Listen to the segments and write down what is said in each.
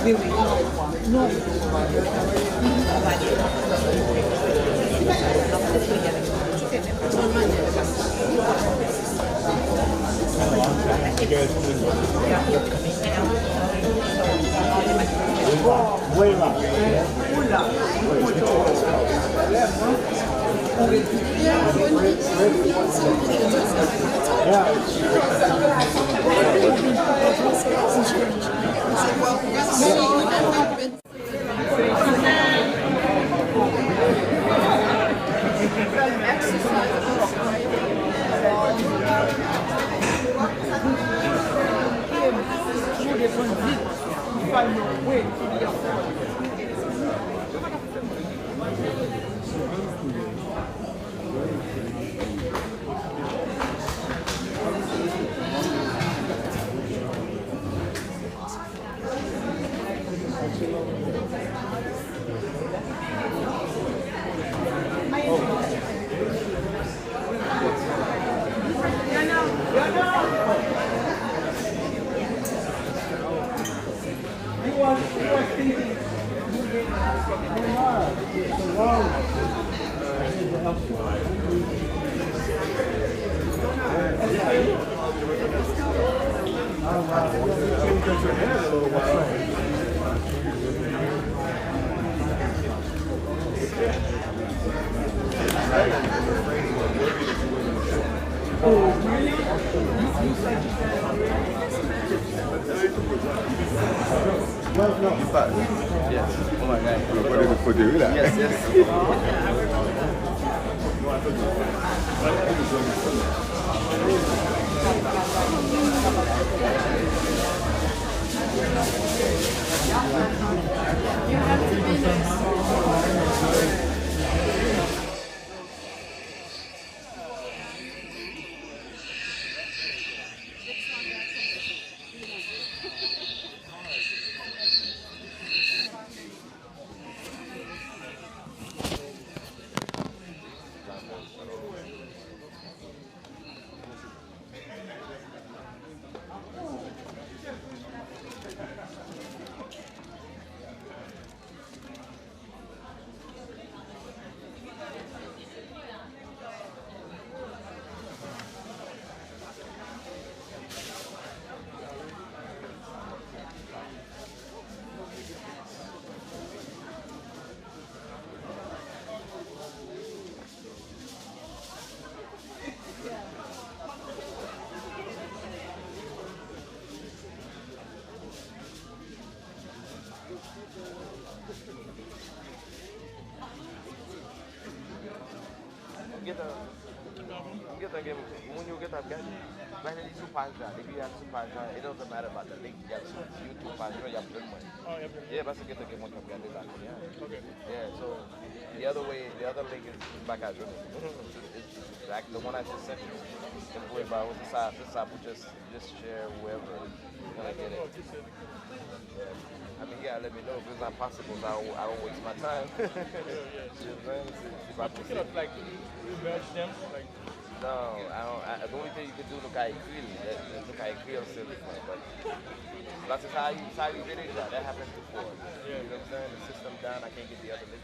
Oui, oui. Non. When you get a gadget, when you super if you have super, it doesn't matter about the link. You have YouTube, you have good money. Oh, yeah. Yeah, but get the game on gadget. Yeah. Okay. Yeah. So the other way, the other link is back at you. It's like the one I just sent you. The boy about with the side, just share whoever when I get it. I mean, yeah, let me know if it's not possible. So I don't waste my time. You know what I'm saying? But you cannot like merge them like. No, I don't. The only thing you can do look at look at still different, but that's just how you did it. That happened before. Yeah. You know what I'm saying? The system down. I can't get the other link.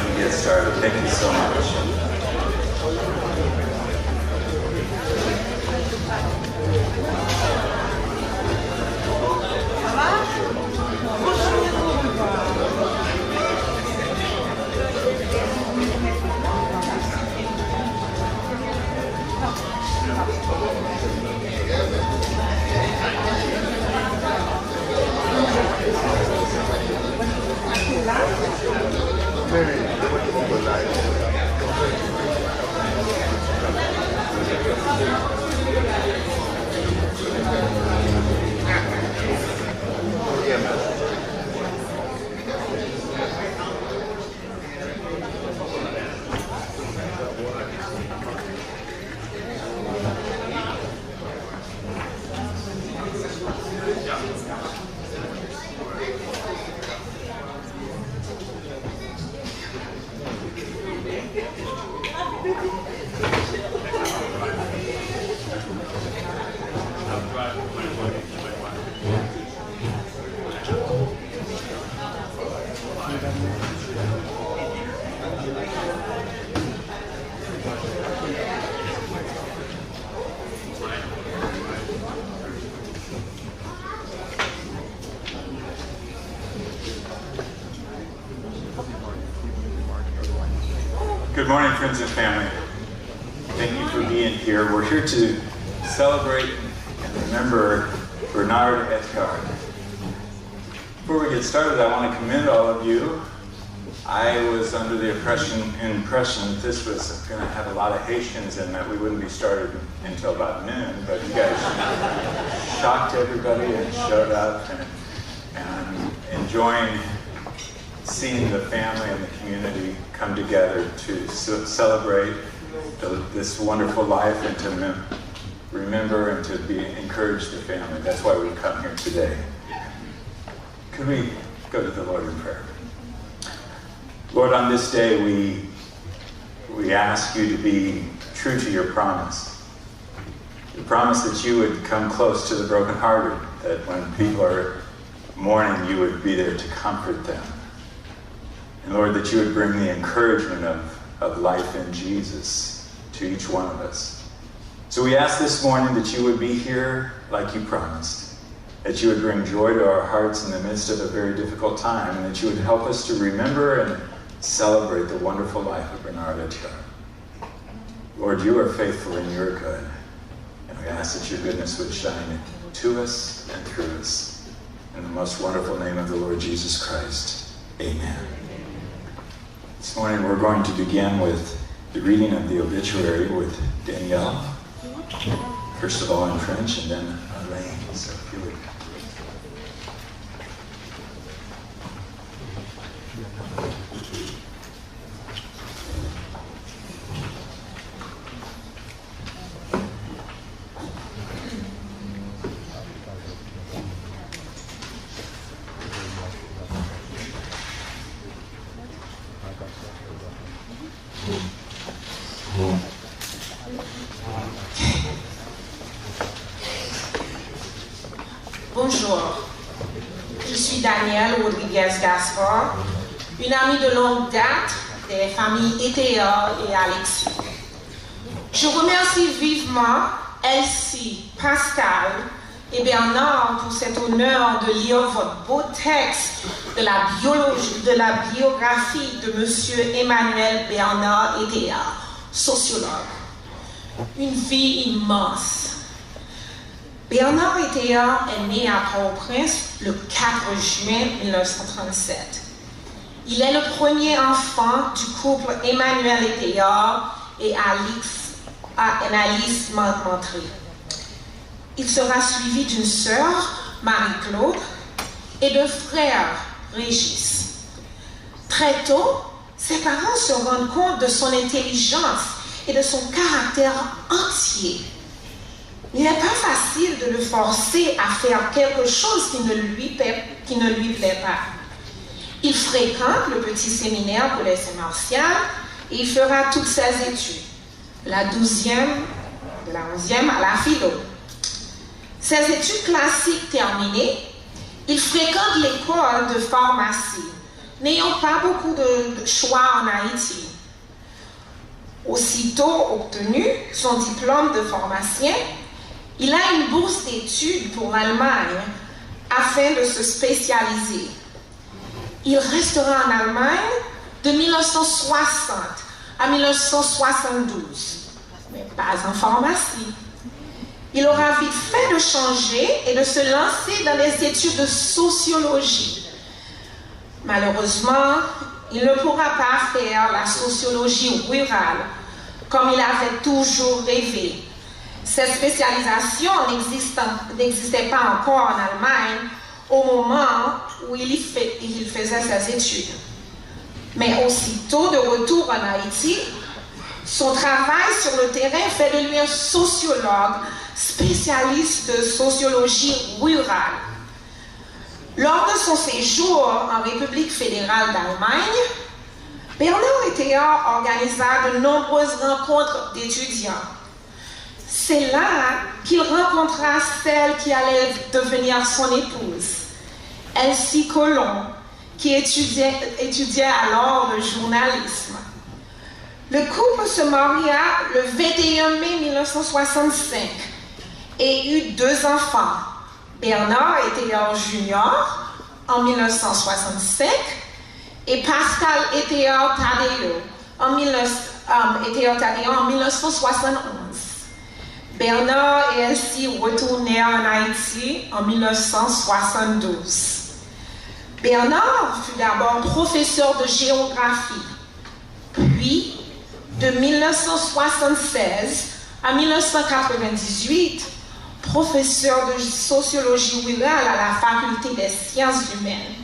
can get started. Thank you so much. Good morning, friends and family. Thank you for being here. We're here to celebrate and remember Bernard Etheart. Before we get started, I want to commend all of you. I was under the impression that this was going to have a lot of Haitians and that we wouldn't be started until about noon, but you guys shocked everybody and showed up, and I'm enjoying seeing the family and the community come together to celebrate this wonderful life and to remember and to encourage the family. That's why we've come here today. Could we go to the Lord in prayer? Lord, on this day we ask you to be true to your promise. The promise that you would come close to the brokenhearted, that when people are mourning, you would be there to comfort them. And Lord, that you would bring the encouragement of life in Jesus to each one of us. So we ask this morning that you would be here like you promised, that you would bring joy to our hearts in the midst of a very difficult time, and that you would help us to remember and celebrate the wonderful life of Bernard Etheart. Lord, you are faithful and you are good, and we ask that your goodness would shine to us and through us. In the most wonderful name of the Lord Jesus Christ, amen. This morning we're going to begin with the reading of the obituary with Danielle. First of all in French and then Elaine. So if you would. Bonjour, je suis Danielle Rodriguez-Gaspard, une amie de longue date des familles Etheart et Alexis. Je remercie vivement Elsie, Pascal et Bernard pour cet honneur de lire votre beau texte de la biographie de Monsieur Emmanuel Bernard Etheart, sociologue. Une vie immense. Bernard Etheart est né à Port-au-Prince le 4 juin 1937. Il est le premier enfant du couple Emmanuel Etheart et Alice Montré. Il sera suivi d'une sœur, Marie-Claude, et de frères, Régis. Très tôt, ses parents se rendent compte de son intelligence et de son caractère entier. Il n'est pas facile de le forcer à faire quelque chose qui ne lui plaît pas. Il fréquente le petit séminaire pour les martiales et il fera toutes ses études, de la 11e à la philo. Ses études classiques terminées, il fréquente l'école de pharmacie, n'ayant pas beaucoup de choix en Haïti. Aussitôt obtenu son diplôme de pharmacien, il a une bourse d'études pour l'Allemagne afin de se spécialiser. Il restera en Allemagne de 1960 à 1972, mais pas en pharmacie. Il aura vite fait de changer et de se lancer dans les études de sociologie. Malheureusement, il ne pourra pas faire la sociologie rurale comme il avait toujours rêvé. Cette spécialisation n'existait pas encore en Allemagne au moment où il faisait ses études. Mais aussitôt de retour en Haïti, son travail sur le terrain fait de lui un sociologue spécialiste de sociologie rurale. Lors de son séjour en République fédérale d'Allemagne, Bernard Etheart organisa de nombreuses rencontres d'étudiants. C'est là qu'il rencontra celle qui allait devenir son épouse, Elsie Colomb, qui étudiait alors le journalisme. Le couple se maria le 21 mai 1965 et eut 2 enfants, Bernard Etheart Jr. en 1965 et Pascal Etheart Tadeo en 1971. Bernard et Elsie retournèrent en Haïti en 1972. Bernard fut d'abord professeur de géographie, puis de 1976 à 1998, professeur de sociologie rurale à la faculté des sciences humaines.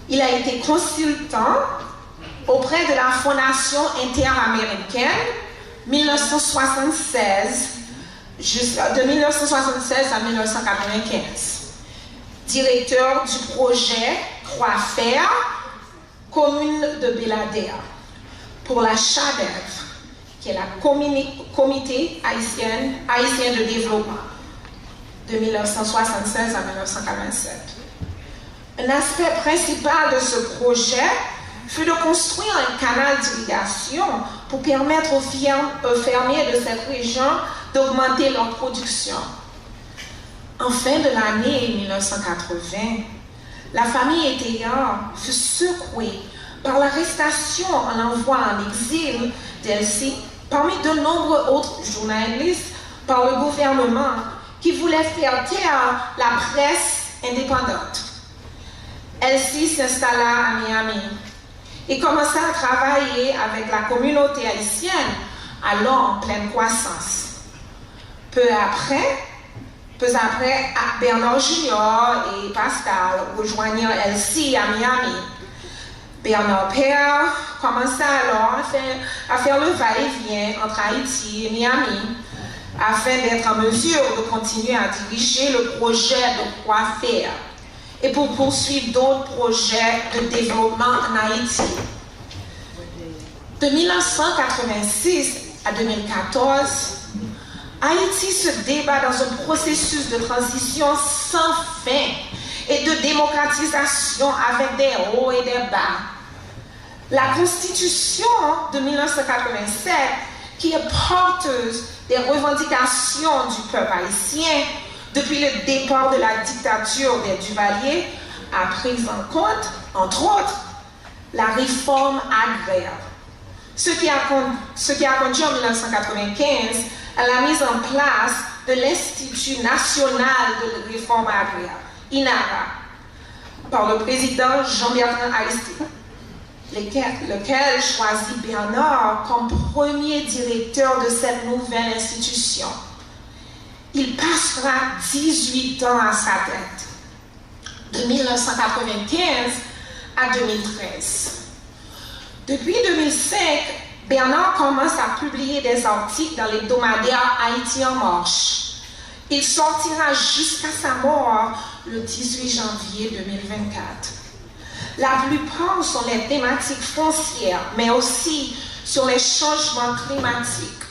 Il a été consultant auprès de la Fondation interaméricaine de 1976 à 1995. Directeur du projet Croix-Fer, commune de Beladea, pour la CHADEV, qui est la Comité haïtien de développement, de 1976 à 1987. Un aspect principal de ce projet fut de construire un canal d'irrigation pour permettre aux fermiers de cette région d'augmenter leur production. En fin de l'année 1980, la famille Etheart fut secouée par l'arrestation en l'envoi en exil d'Elsie parmi de nombreux autres journalistes par le gouvernement qui voulait faire taire la presse indépendante. Elsie s'installa à Miami et commença à travailler avec la communauté haïtienne, alors en pleine croissance. Peu après, Bernard Junior et Pascal rejoignirent Elsie à Miami. Bernard Père commença alors à faire le va-et-vient entre Haïti et Miami afin d'être en mesure de continuer à diriger le projet de Croix-Fer et pour poursuivre d'autres projets de développement en Haïti. De 1986 à 2014, Haïti se débat dans un processus de transition sans fin et de démocratisation avec des hauts et des bas. La Constitution de 1987, qui est porteuse des revendications du peuple haïtien depuis le départ de la dictature des Duvaliers, a pris en compte, entre autres, la réforme agraire. Ce qui a conduit en 1995 à la mise en place de l'Institut national de réforme agraire, INARA, par le président Jean-Bertrand Aristide, lequel choisit Bernard comme premier directeur de cette nouvelle institution. Il passera 18 ans à sa tête, de 1995 à 2013. Depuis 2005, Bernard commence à publier des articles dans l'hebdomadaire Haïti en marche. Il sortira jusqu'à sa mort le 18 janvier 2024. La plupart sont les thématiques foncières, mais aussi sur les changements climatiques.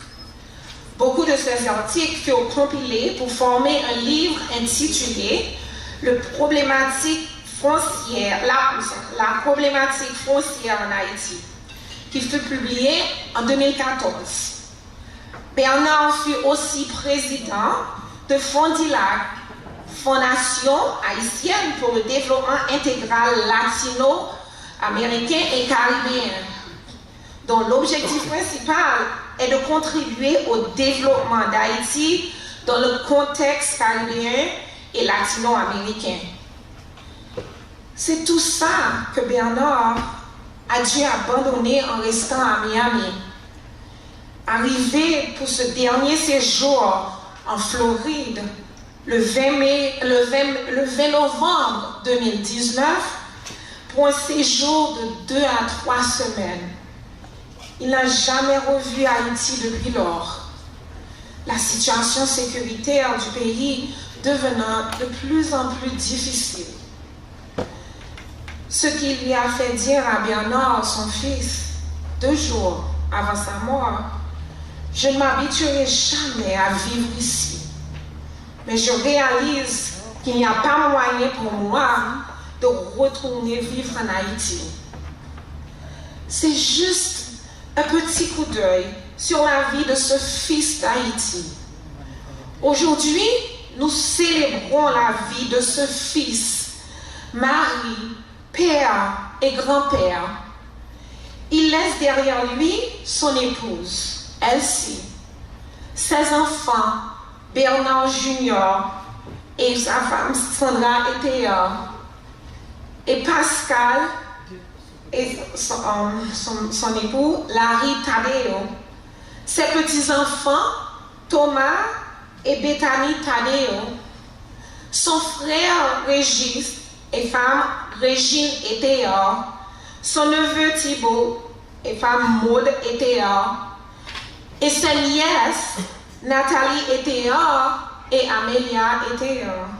Beaucoup de ces articles furent compilés pour former un livre intitulé « Le problématique foncière, la problématique foncière en Haïti, qui fut publié en 2014. Bernard fut aussi président de Fondilac, Fondation haïtienne pour le développement intégral latino-américain et caribéen, dont l'objectif principal est de contribuer au développement d'Haïti dans le contexte caribéen et latino-américain. C'est tout ça que Bernard a dû abandonner en restant à Miami. Arrivé pour ce dernier séjour en Floride le 20 novembre 2019 pour un séjour de 2 à 3 semaines. Il n'a jamais revu Haïti depuis lors. La situation sécuritaire du pays devenant de plus en plus difficile. Ce qui lui a fait dire à Bernard, son fils, 2 jours avant sa mort, « Je ne m'habituerai jamais à vivre ici, mais je réalise qu'il n'y a pas moyen pour moi de retourner vivre en Haïti. » C'est juste un petit coup d'œil sur la vie de ce fils d'Haïti. Aujourd'hui, nous célébrons la vie de ce fils, mari, père et grand-père. Il laisse derrière lui son épouse, Elsie, ses enfants, Bernard Junior et sa femme Sandra Etheart, et Pascal et son époux Larry Tadeo, ses petits-enfants Thomas et Bethany Tadeo, son frère Régis et femme Régine Etheart, son neveu Thibault et femme Maud Etheart, et ses nièces Nathalie Etheart et Amelia Etheart.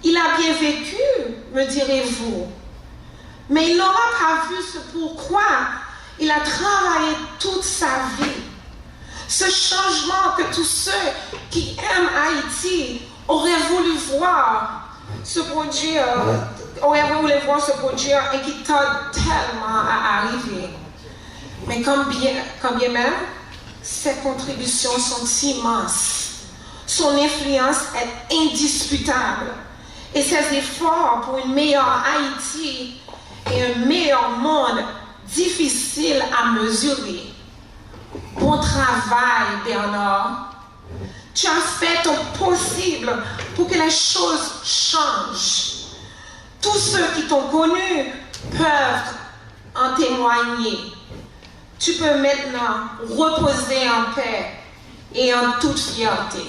Il a bien vécu, me direz-vous, mais il n'aura pas vu ce pourquoi il a travaillé toute sa vie. Ce changement que tous ceux qui aiment Haïti auraient voulu voir se produire, et qui tarde tellement à arriver. Mais quand bien même, ses contributions sont immenses. Son influence est indiscutable. Et ses efforts pour une meilleure Haïti et un meilleur monde difficile à mesurer. Bon travail, Bernard. Tu as fait ton possible pour que les choses changent. Tous ceux qui t'ont connu peuvent en témoigner. Tu peux maintenant reposer en paix et en toute fierté.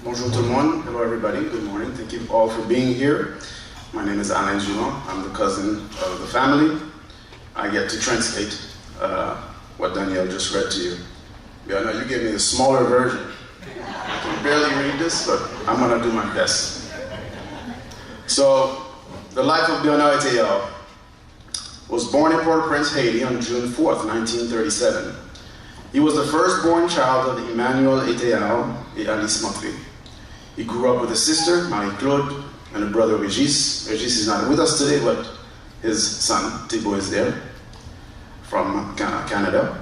Bonjour tout le monde. Hello everybody. Good morning. Thank you all for being here. My name is Alain Junot. I'm the cousin of the family. I get to translate what Danielle just read to you. Bernard, you gave me the smaller version. I can barely read this, but I'm going to do my best. So, the life of Bernard Etheart was born in Port-au-Prince, Haiti on June 4th, 1937. He was the firstborn child of Emmanuel Etheart et Alice Montry. He grew up with a sister, Marie-Claude, and a brother, Régis. Régis is not with us today, but his son, Thibault, is there from Canada.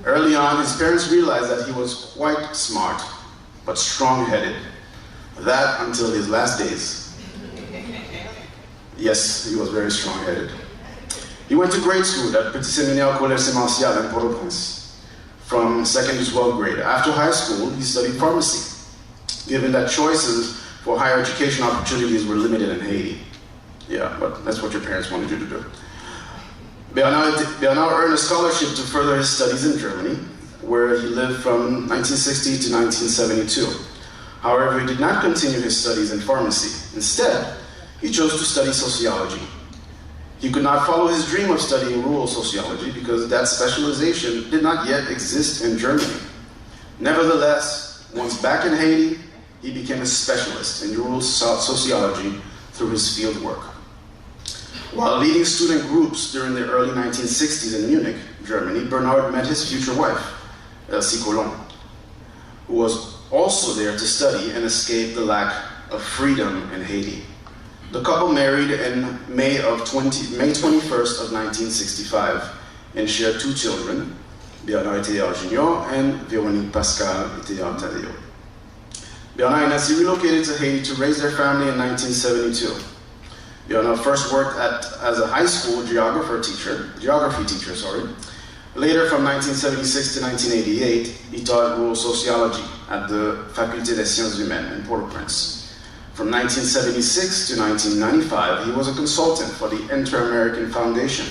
Early on, his parents realized that he was quite smart, but strong-headed. That until his last days. Yes, he was very strong-headed. He went to grade school at Petit Séminaire Collège Semencial in Port-au-Prince from 2nd to 12th grade. After high school, he studied pharmacy, given that choices for higher education opportunities were limited in Haiti. Yeah, but that's what your parents wanted you to do. Bernard earned a scholarship to further his studies in Germany, where he lived from 1960 to 1972. However, he did not continue his studies in pharmacy. Instead, he chose to study sociology. He could not follow his dream of studying rural sociology because that specialization did not yet exist in Germany. Nevertheless, once back in Haiti, he became a specialist in rural sociology through his field work. While leading student groups during the early 1960s in Munich, Germany, Bernard met his future wife, Elsie Colomb, who was also there to study and escape the lack of freedom in Haiti. The couple married in May 21st of 1965 and shared 2 children, Bernard Etheart Jr. and Véronique Pascal Etheart Tadeo. Bernard and Nancy relocated to Haiti to raise their family in 1972. Bernard first worked as a high school geography teacher. Later, from 1976 to 1988, he taught rural sociology at the Faculté des Sciences Humaines in Port-au-Prince. From 1976 to 1995, he was a consultant for the Inter-American Foundation.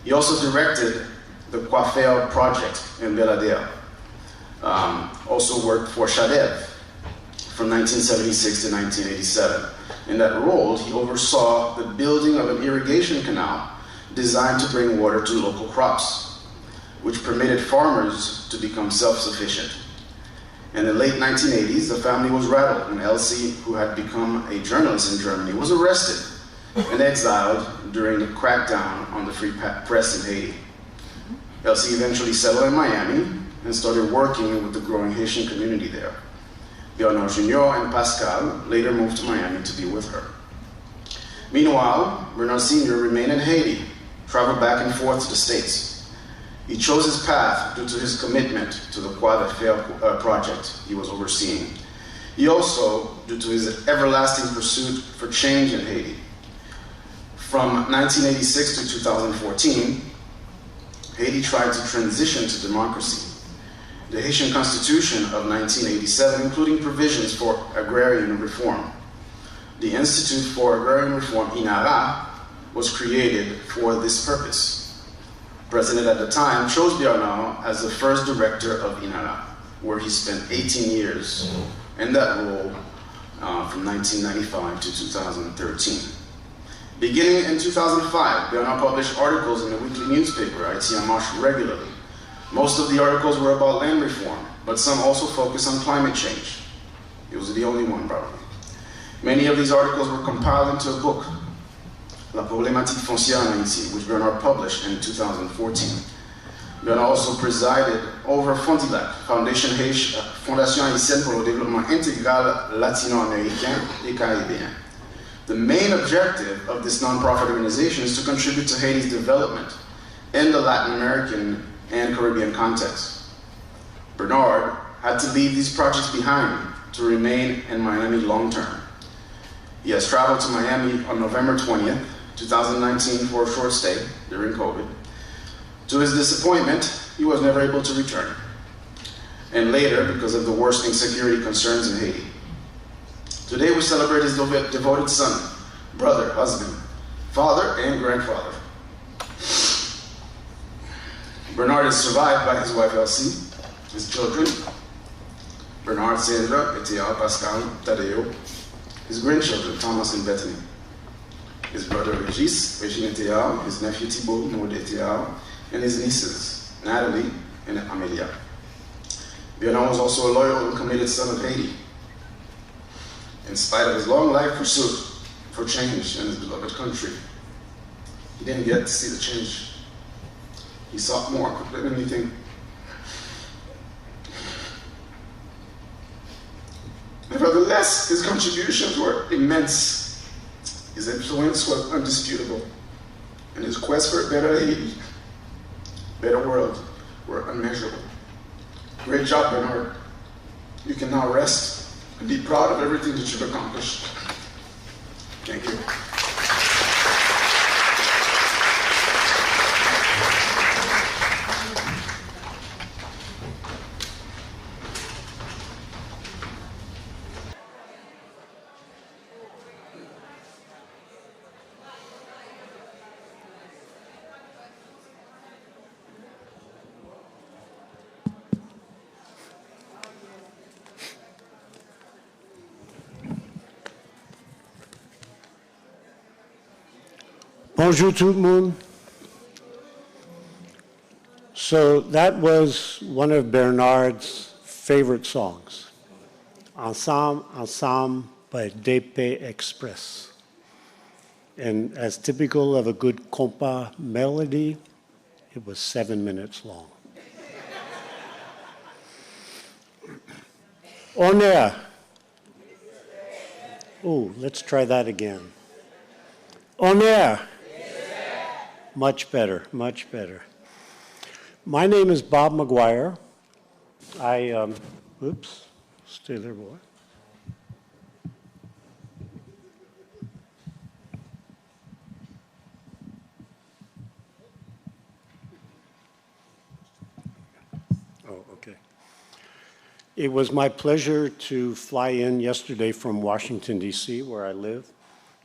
He also directed the Coiffeur Project in Beladea. Also worked for SHADEV from 1976 to 1987. In that role, he oversaw the building of an irrigation canal designed to bring water to local crops, which permitted farmers to become self-sufficient. In the late 1980s, the family was rattled when Elsie, who had become a journalist in Germany, was arrested and exiled during the crackdown on the free press in Haiti. Elsie eventually settled in Miami and started working with the growing Haitian community there. Bernard Jr. and Pascal later moved to Miami to be with her. Meanwhile, Bernard Sr. remained in Haiti, traveled back and forth to the States. He chose his path due to his commitment to the Croix de Fer project he was overseeing. He also, due to his everlasting pursuit for change in Haiti. From 1986 to 2014, Haiti tried to transition to democracy. The Haitian Constitution of 1987, including provisions for agrarian reform. The Institute for Agrarian Reform, INARA, was created for this purpose. The president at the time chose Bernard as the first director of INARA, where he spent 18 years in that role from 1995 to 2013. Beginning in 2005, Bernard published articles in the weekly newspaper, Haïti en Marche, regularly. Most of the articles were about land reform, but some also focused on climate change. He was the only one, probably. Many of these articles were compiled into a book, La Problématique Foncière en Haïti, which Bernard published in 2014. Bernard also presided over FONDILAC, Fondation Haïtienne pour le Développement Intégral Latino-Américain et Caribéen. The main objective of this nonprofit organization is to contribute to Haiti's development in the Latin American and Caribbean context. Bernard had to leave these projects behind to remain in Miami long term. He has traveled to Miami on November 20th, 2019 for a short stay during COVID. To his disappointment, he was never able to return. And later, because of the worsening security concerns in Haiti. Today we celebrate his devoted son, brother, husband, father, and grandfather. Bernard is survived by his wife Elsie, his children, Bernard, Sandra, Etheart, Pascal, Tadeo, his grandchildren, Thomas and Bethany, his brother Regis, Regine Etheart, his nephew Thibault, Maud Etheart, and his nieces, Natalie and Amelia. Bernard was also a loyal and committed son of Haiti. In spite of his long life pursuit for change in his beloved country, he didn't get to see the change. He sought more than anything. Nevertheless, his contributions were immense. His influence was undisputable. And his quest for a better Haiti, better world, were unmeasurable. Great job, Bernard. You can now rest and be proud of everything that you've accomplished. Thank you. Bonjour tout le monde. So that was one of Bernard's favorite songs, Ensemble, Ensemble by DP Express. And as typical of a good compas melody, it was 7 minutes long. On air. Oh, let's try that again. On air. Much better, much better. My name is Bob McGuire. Oops, stay there, boy. Oh, okay. It was my pleasure to fly in yesterday from Washington, D.C., where I live,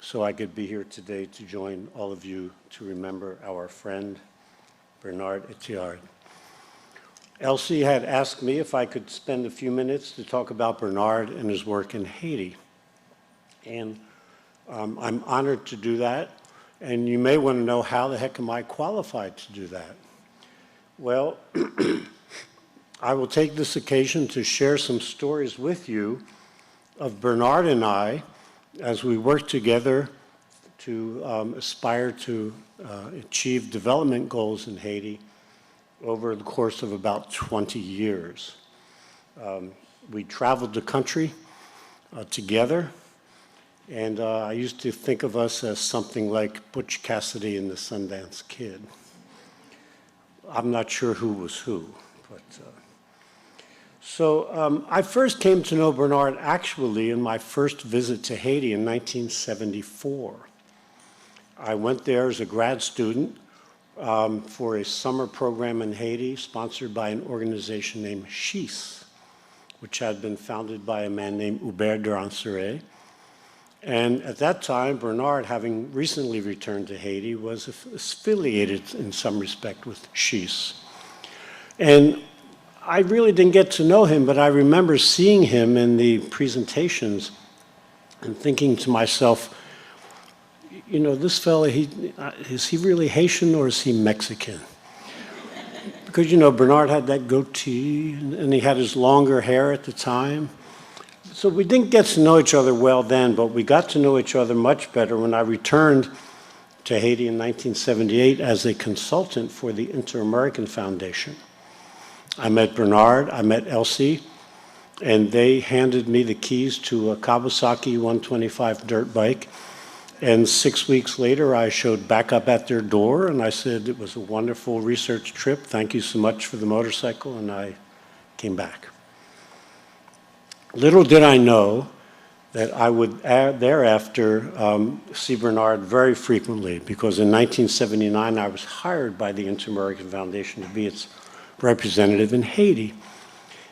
so I could be here today to join all of you to remember our friend, Bernard Etheart. Elsie had asked me if I could spend a few minutes to talk about Bernard and his work in Haiti. And I'm honored to do that. And you may want to know, how the heck am I qualified to do that? Well, I will take this occasion to share some stories with you of Bernard and I as we work together to aspire to achieve development goals in Haiti over the course of about 20 years. We traveled the country together, and I used to think of us as something like Butch Cassidy and the Sundance Kid. I'm not sure who was who, but so I first came to know Bernard actually in my first visit to Haiti in 1974. I went there as a grad student for a summer program in Haiti sponsored by an organization named SHIS, which had been founded by a man named Hubert Duranceret. And at that time, Bernard, having recently returned to Haiti, was affiliated in some respect with SHIS. And I really didn't get to know him, but I remember seeing him in the presentations and thinking to myself, you know, this fella, is he really Haitian or is he Mexican? Because, you know, Bernard had that goatee and he had his longer hair at the time. So we didn't get to know each other well then, but we got to know each other much better when I returned to Haiti in 1978 as a consultant for the Inter-American Foundation. I met Bernard, I met Elsie, and they handed me the keys to a Kawasaki 125 dirt bike. And 6 weeks later, I showed back up at their door, and I said, it was a wonderful research trip. Thank you so much for the motorcycle, and I came back. Little did I know that I would thereafter see Bernard very frequently, because in 1979, I was hired by the Inter-American Foundation to be its representative in Haiti.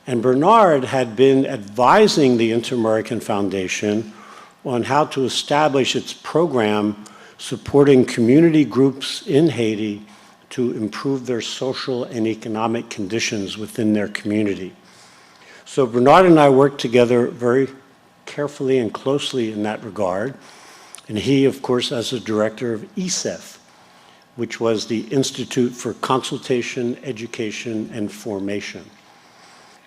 And Bernard had been advising the Inter-American Foundation on how to establish its program supporting community groups in Haiti to improve their social and economic conditions within their community. So Bernard and I worked together very carefully and closely in that regard. And he, of course, as the director of ISEF, which was the Institute for Consultation, Education, and Formation.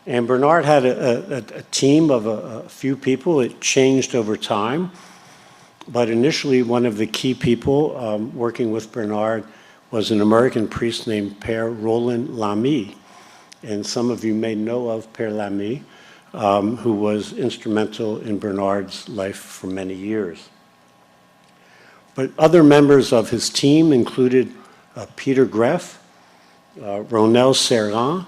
And Bernard had a team of a few people. It changed over time. But initially, one of the key people working with Bernard was an American priest named Père Roland Lamy. And some of you may know of Père Lamy, who was instrumental in Bernard's life for many years. But other members of his team included Peter Greff, Ronel Serran,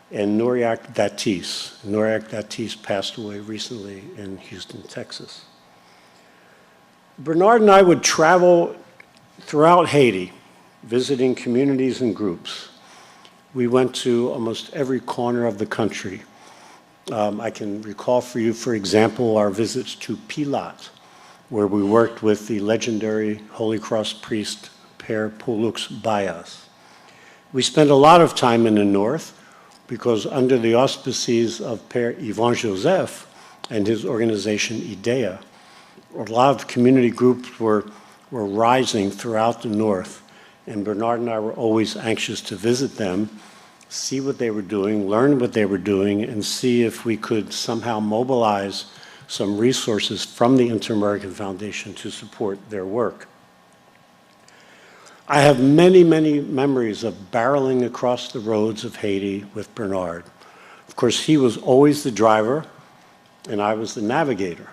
and Nouriac Datis. Nouriac Datis passed away recently in Houston, Texas. Bernard and I would travel throughout Haiti, visiting communities and groups. We went to almost every corner of the country. I can recall for you, for example, our visits to Pilat, where we worked with the legendary Holy Cross priest, Père Pollux Bayas. We spent a lot of time in the north because under the auspices of Père Yvan Joseph and his organization IDEA, a lot of community groups were rising throughout the north, and Bernard and I were always anxious to visit them, see what they were doing, learn what they were doing, and see if we could somehow mobilize some resources from the Inter-American Foundation to support their work. I have many, many memories of barreling across the roads of Haiti with Bernard. Of course, he was always the driver, and I was the navigator.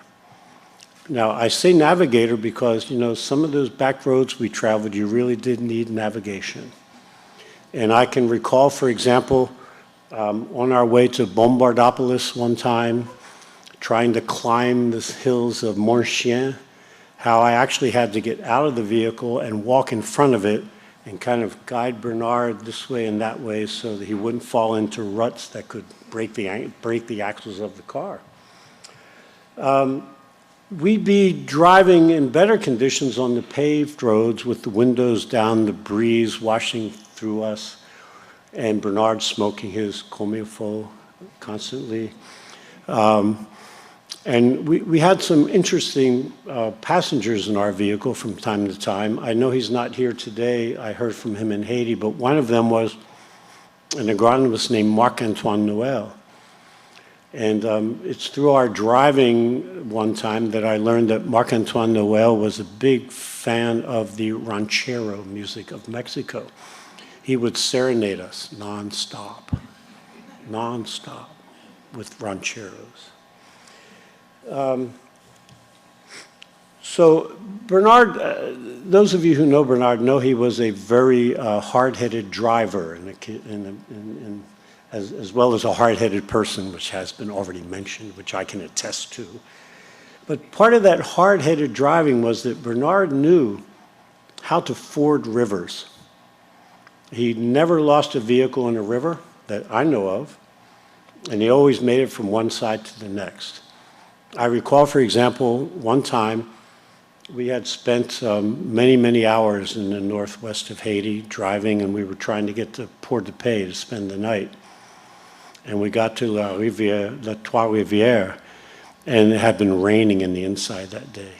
Now, I say navigator because, you know, some of those back roads we traveled, you really did need navigation. And I can recall, for example, on our way to Bombardopolis one time, trying to climb the hills of Morchien, how I actually had to get out of the vehicle and walk in front of it and kind of guide Bernard this way and that way so that he wouldn't fall into ruts that could break the axles of the car. We'd be driving in better conditions on the paved roads with the windows down, the breeze washing through us, and Bernard smoking his comme il faut constantly. And we had some interesting passengers in our vehicle from time to time. I know he's not here today. I heard from him in Haiti, but one of them was an agronomist named Marc-Antoine Noël. And it's through our driving one time that I learned that Marc-Antoine Noël was a big fan of the ranchero music of Mexico. He would serenade us nonstop with rancheros. So Bernard, those of you who know Bernard know he was a very hard-headed driver as well as a hard-headed person, which has been already mentioned, which I can attest to. But part of that hard-headed driving was that Bernard knew how to ford rivers. He never lost a vehicle in a river that I know of, and he always made it from one side to the next. I recall, for example, one time we had spent many, many hours in the northwest of Haiti driving, and we were trying to get to Port-de-Paix to spend the night. And we got to La Trois-Rivières, and it had been raining in the inside that day.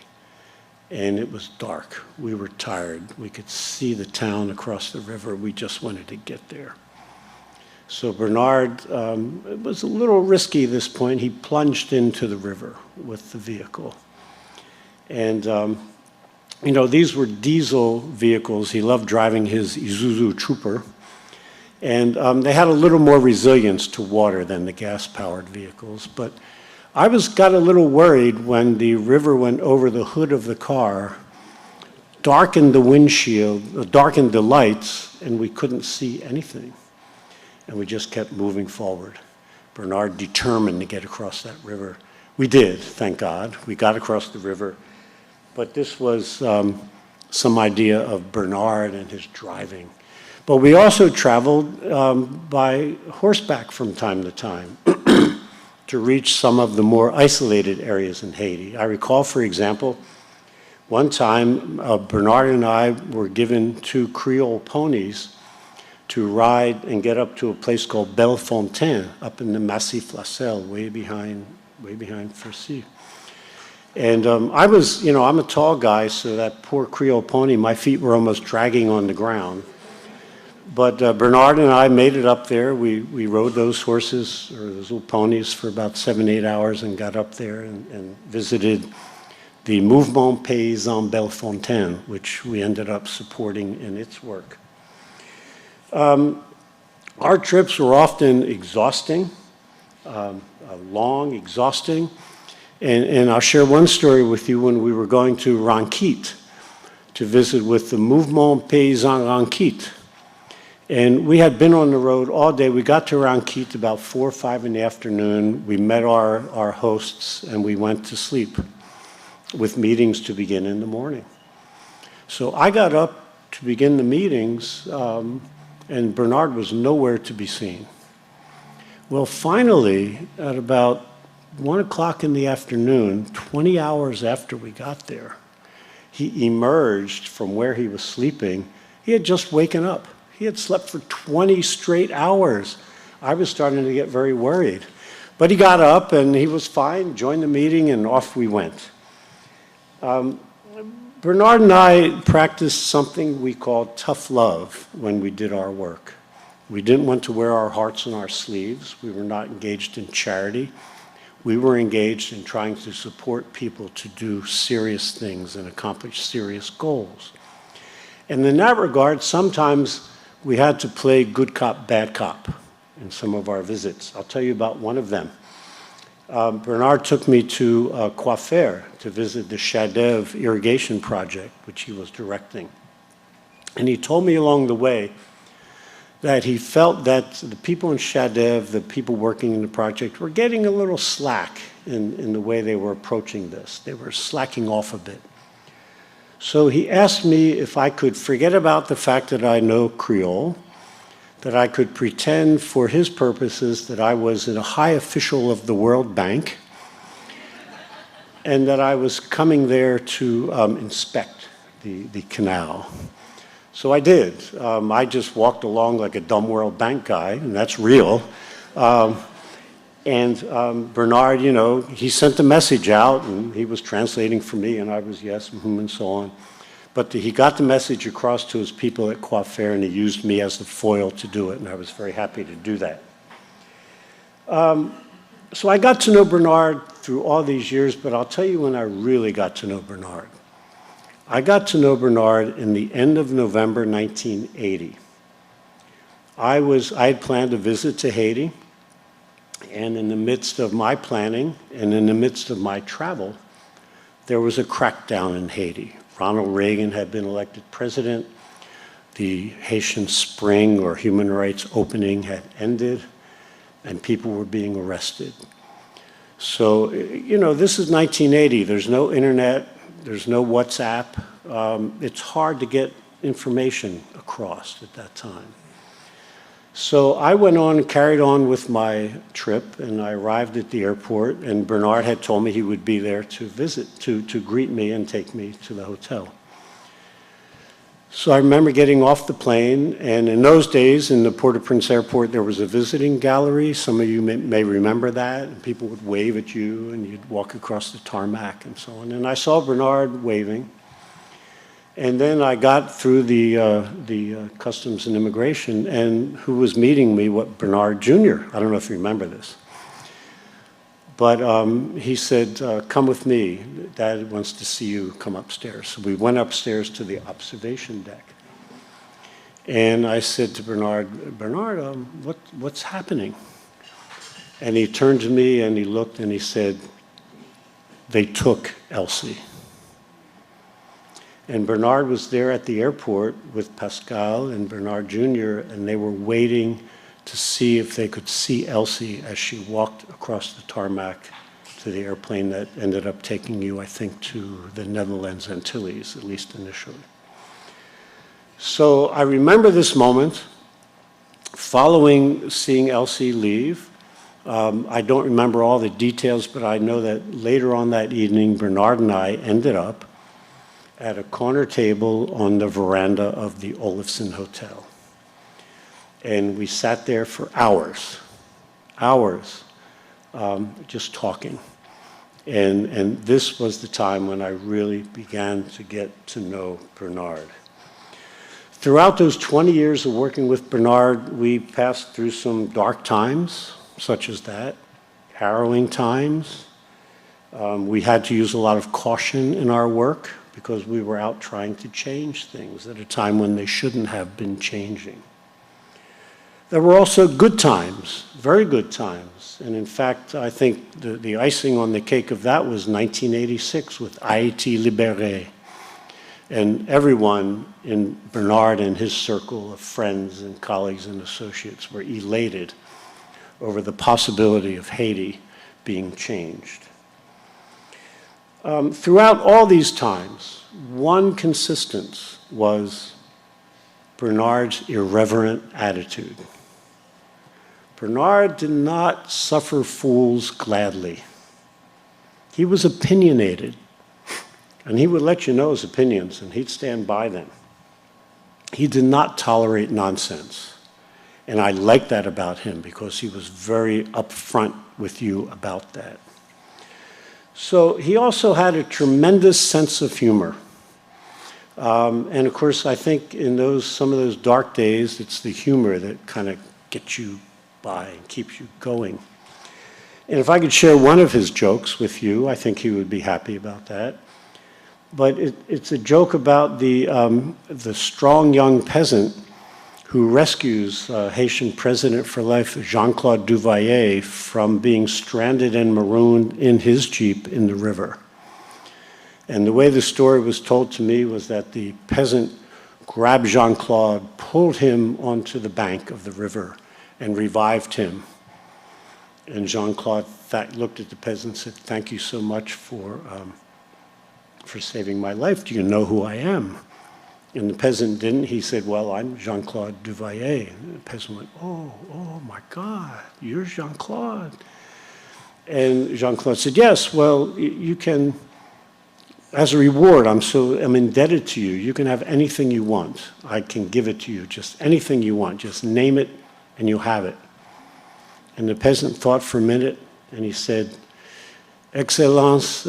And it was dark. We were tired. We could see the town across the river. We just wanted to get there. So Bernard, it was a little risky at this point. He plunged into the river with the vehicle. And, you know, these were diesel vehicles. He loved driving his Isuzu Trooper. And they had a little more resilience to water than the gas-powered vehicles. But I got a little worried when the river went over the hood of the car, darkened the windshield, darkened the lights, and we couldn't see anything. And we just kept moving forward. Bernard determined to get across that river. We did, thank God. We got across the river. But this was some idea of Bernard and his driving. But we also traveled by horseback from time to time to reach some of the more isolated areas in Haiti. I recall, for example, one time Bernard and I were given 2 Creole ponies to ride and get up to a place called Bellefontaine up in the Massif La Selle, way behind Fercy. And I was, you know, I'm a tall guy, so that poor Creole pony, my feet were almost dragging on the ground. But Bernard and I made it up there. We rode those horses, or those little ponies, for about 7, 8 hours and got up there and visited the Mouvement Paysan Bellefontaine, which we ended up supporting in its work. Our trips were often exhausting, long, exhausting. And I'll share one story with you when we were going to Ranquite to visit with the Mouvement Paysan Ranquite. And we had been on the road all day. We got to Ranquite about 4 or 5 in the afternoon. We met our hosts and we went to sleep with meetings to begin in the morning. So I got up to begin the meetings and Bernard was nowhere to be seen. Well, finally, at about 1 o'clock in the afternoon, 20 hours after we got there, he emerged from where he was sleeping. He had just waken up. He had slept for 20 straight hours. I was starting to get very worried. But he got up and he was fine, joined the meeting, and off we went. Bernard and I practiced something we called tough love when we did our work. We didn't want to wear our hearts on our sleeves. We were not engaged in charity. We were engaged in trying to support people to do serious things and accomplish serious goals. And in that regard, sometimes we had to play good cop, bad cop in some of our visits. I'll tell you about one of them. Bernard took me to Coiffer to visit the Chadev irrigation project, which he was directing. And he told me along the way that he felt that the people in Chadev, the people working in the project, were getting a little slack in the way they were approaching this. They were slacking off a bit. So he asked me if I could forget about the fact that I know Creole, that I could pretend for his purposes that I was a high official of the World Bank and that I was coming there to inspect the canal. So I did. I just walked along like a dumb World Bank guy, and that's real. Bernard, you know, he sent the message out, and he was translating for me, and I was yes, and so on. But he got the message across to his people at Coiffer, and he used me as the foil to do it, and I was very happy to do that. So I got to know Bernard through all these years, but I'll tell you when I really got to know Bernard. I got to know Bernard in the end of November 1980. I had planned a visit to Haiti, and in the midst of my planning and in the midst of my travel, there was a crackdown in Haiti. Ronald Reagan had been elected president. The Haitian Spring, or human rights opening, had ended, and people were being arrested. So, you know, this is 1980. There's no internet. There's no WhatsApp. It's hard to get information across at that time. So I went on and carried on with my trip, and I arrived at the airport, and Bernard had told me he would be there to visit, to greet me and take me to the hotel. So I remember getting off the plane, and in those days in the Port-au-Prince airport there was a visiting gallery. Some of you may remember that, and people would wave at you, and you'd walk across the tarmac and so on. And I saw Bernard waving. And then I got through the Customs and Immigration, and who was meeting me? Bernard Jr. I don't know if you remember this. But he said, come with me. Dad wants to see you. Come upstairs. So we went upstairs to the observation deck. And I said to Bernard, what's happening? And he turned to me and he looked and he said, they took Elsie. And Bernard was there at the airport with Pascal and Bernard Jr., and they were waiting to see if they could see Elsie as she walked across the tarmac to the airplane that ended up taking you, I think, to the Netherlands Antilles, at least initially. So I remember this moment. Following seeing Elsie leave, I don't remember all the details, but I know that later on that evening, Bernard and I ended up at a corner table on the veranda of the Olafson Hotel. And we sat there for hours, just talking. And this was the time when I really began to get to know Bernard. Throughout those 20 years of working with Bernard, we passed through some dark times, such as that, harrowing times. We had to use a lot of caution in our work because we were out trying to change things at a time when they shouldn't have been changing. There were also good times, very good times. And in fact, I think the icing on the cake of that was 1986 with Haïti Libéré. And everyone in Bernard and his circle of friends and colleagues and associates were elated over the possibility of Haiti being changed. Throughout all these times, one consistent was Bernard's irreverent attitude. Bernard did not suffer fools gladly. He was opinionated, and he would let you know his opinions, and he'd stand by them. He did not tolerate nonsense, and I liked that about him because he was very upfront with you about that. So he also had a tremendous sense of humor. And of course, I think in some of those dark days, it's the humor that kind of gets you by and keeps you going. And if I could share one of his jokes with you, I think he would be happy about that. But it's a joke about the strong young peasant who rescues Haitian President for Life, Jean-Claude Duvalier, from being stranded and marooned in his Jeep in the river. And the way the story was told to me was that the peasant grabbed Jean-Claude, pulled him onto the bank of the river, and revived him. And Jean-Claude looked at the peasant and said, "Thank you so much for saving my life. Do you know who I am?" And the peasant didn't. He said, "Well, I'm Jean-Claude Duvalier." And the peasant went, oh my God, you're Jean-Claude." And Jean-Claude said, "Yes, well, you can, as a reward, I'm indebted to you. You can have anything you want. I can give it to you, just anything you want. Just name it and you'll have it." And the peasant thought for a minute and he said, "Excellence,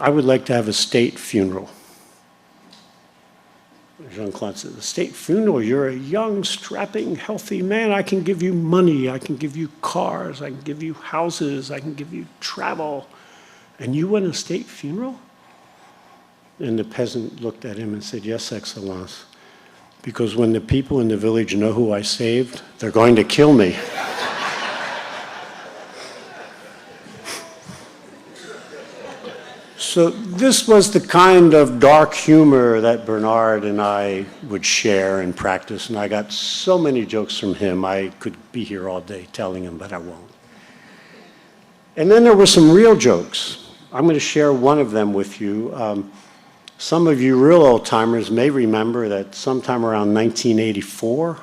I would like to have a state funeral." Jean-Claude said, "A state funeral? You're a young, strapping, healthy man. I can give you money. I can give you cars. I can give you houses. I can give you travel. And you want a state funeral?" And the peasant looked at him and said, "Yes, Excellence, because when the people in the village know who I saved, they're going to kill me." So this was the kind of dark humor that Bernard and I would share and practice, and I got so many jokes from him. I could be here all day telling them, but I won't. And then there were some real jokes. I'm going to share one of them with you. Some of you real old-timers may remember that sometime around 1984,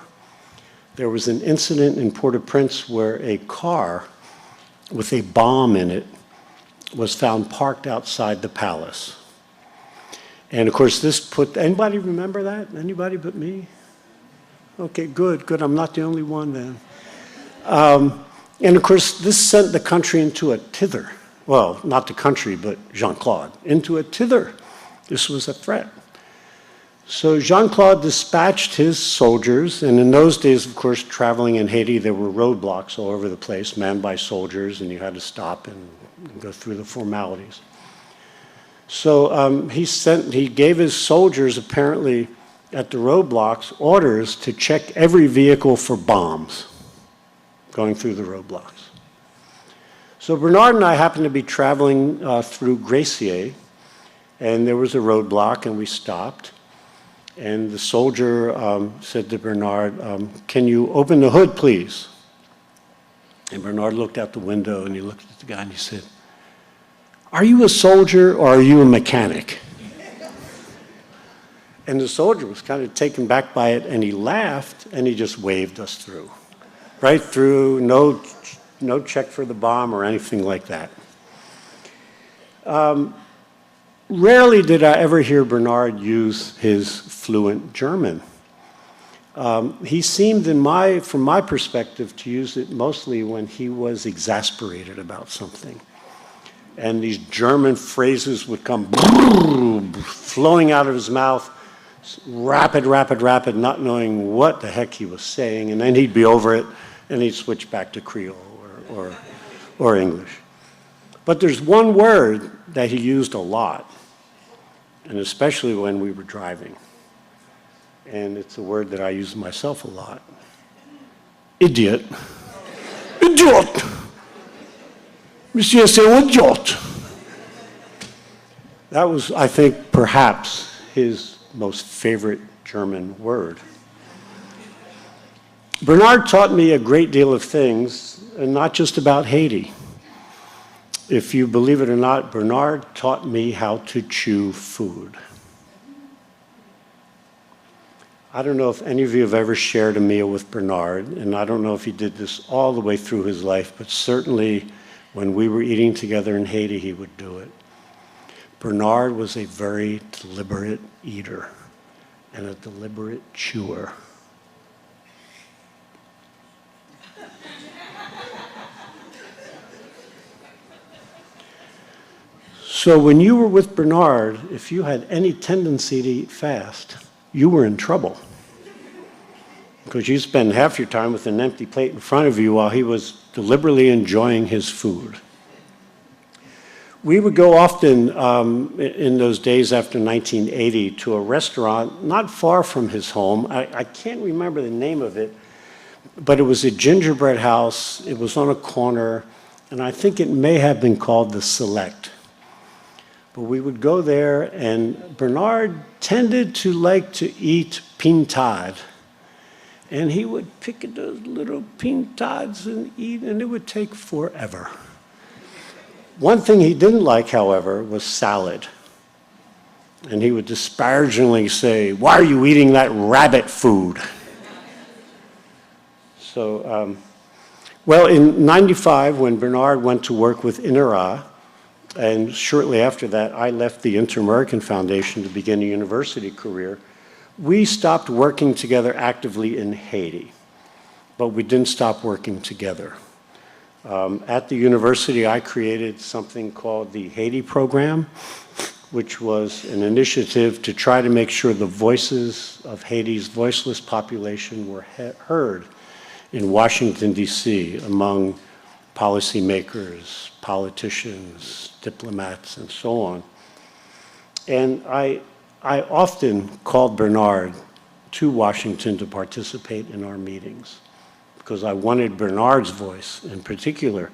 there was an incident in Port-au-Prince where a car with a bomb in it was found parked outside the palace. And of course this put, anybody remember that? Anybody but me? Okay, good, I'm not the only one then. And of course this sent the country into a tither. Well, not the country, but Jean-Claude, into a tither. This was a threat. So Jean-Claude dispatched his soldiers, and in those days, of course, traveling in Haiti, there were roadblocks all over the place, manned by soldiers, and you had to stop and go through the formalities. So he gave his soldiers, apparently, at the roadblocks, orders to check every vehicle for bombs going through the roadblocks. So Bernard and I happened to be traveling through Gracier, and there was a roadblock, and we stopped. And the soldier said to Bernard, "Can you open the hood, please?" And Bernard looked out the window, and he looked at the guy, and he said, "Are you a soldier, or are you a mechanic?" And the soldier was kind of taken back by it, and he laughed, and he just waved us through. Right through, no check for the bomb or anything like that. Rarely did I ever hear Bernard use his fluent German. He seemed, from my perspective, to use it mostly when he was exasperated about something. And these German phrases would come flowing out of his mouth, rapid, not knowing what the heck he was saying, and then he'd be over it, and he'd switch back to Creole or English. But there's one word that he used a lot, and especially when we were driving. And it's a word that I use myself a lot. Idiot. Idiot! Monsieur, c'est un idiot. That was, I think, perhaps his most favorite German word. Bernard taught me a great deal of things, and not just about Haiti. If you believe it or not, Bernard taught me how to chew food. I don't know if any of you have ever shared a meal with Bernard, and I don't know if he did this all the way through his life, but certainly when we were eating together in Haiti, he would do it. Bernard was a very deliberate eater and a deliberate chewer. So when you were with Bernard, if you had any tendency to eat fast, you were in trouble. Because you spend half your time with an empty plate in front of you while he was deliberately enjoying his food. We would go often in those days after 1980 to a restaurant not far from his home. I can't remember the name of it, but it was a gingerbread house. It was on a corner, and I think it may have been called the Select. But we would go there, and Bernard tended to like to eat pintade. And he would pick at those little pintades and eat, and it would take forever. One thing he didn't like, however, was salad. And he would disparagingly say, "Why are you eating that rabbit food?" So, well, in '95, when Bernard went to work with INRA, and shortly after that, I left the Inter-American Foundation to begin a university career, we stopped working together actively in Haiti, but we didn't stop working together. At the university, I created something called the Haiti Program, which was an initiative to try to make sure the voices of Haiti's voiceless population were heard in Washington, D.C., among policymakers, politicians, diplomats, and so on. And I often called Bernard to Washington to participate in our meetings because I wanted Bernard's voice in particular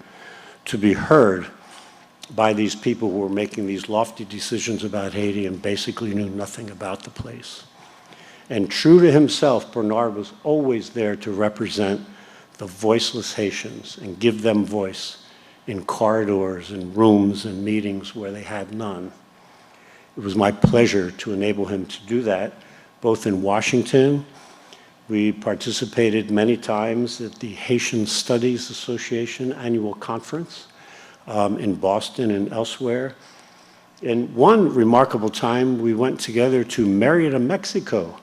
to be heard by these people who were making these lofty decisions about Haiti and basically knew nothing about the place. And true to himself, Bernard was always there to represent the voiceless Haitians and give them voice in corridors and rooms and meetings where they had none. It was my pleasure to enable him to do that, both in Washington. We participated many times at the Haitian Studies Association annual conference in Boston and elsewhere. And one remarkable time, we went together to Mérida, Mexico,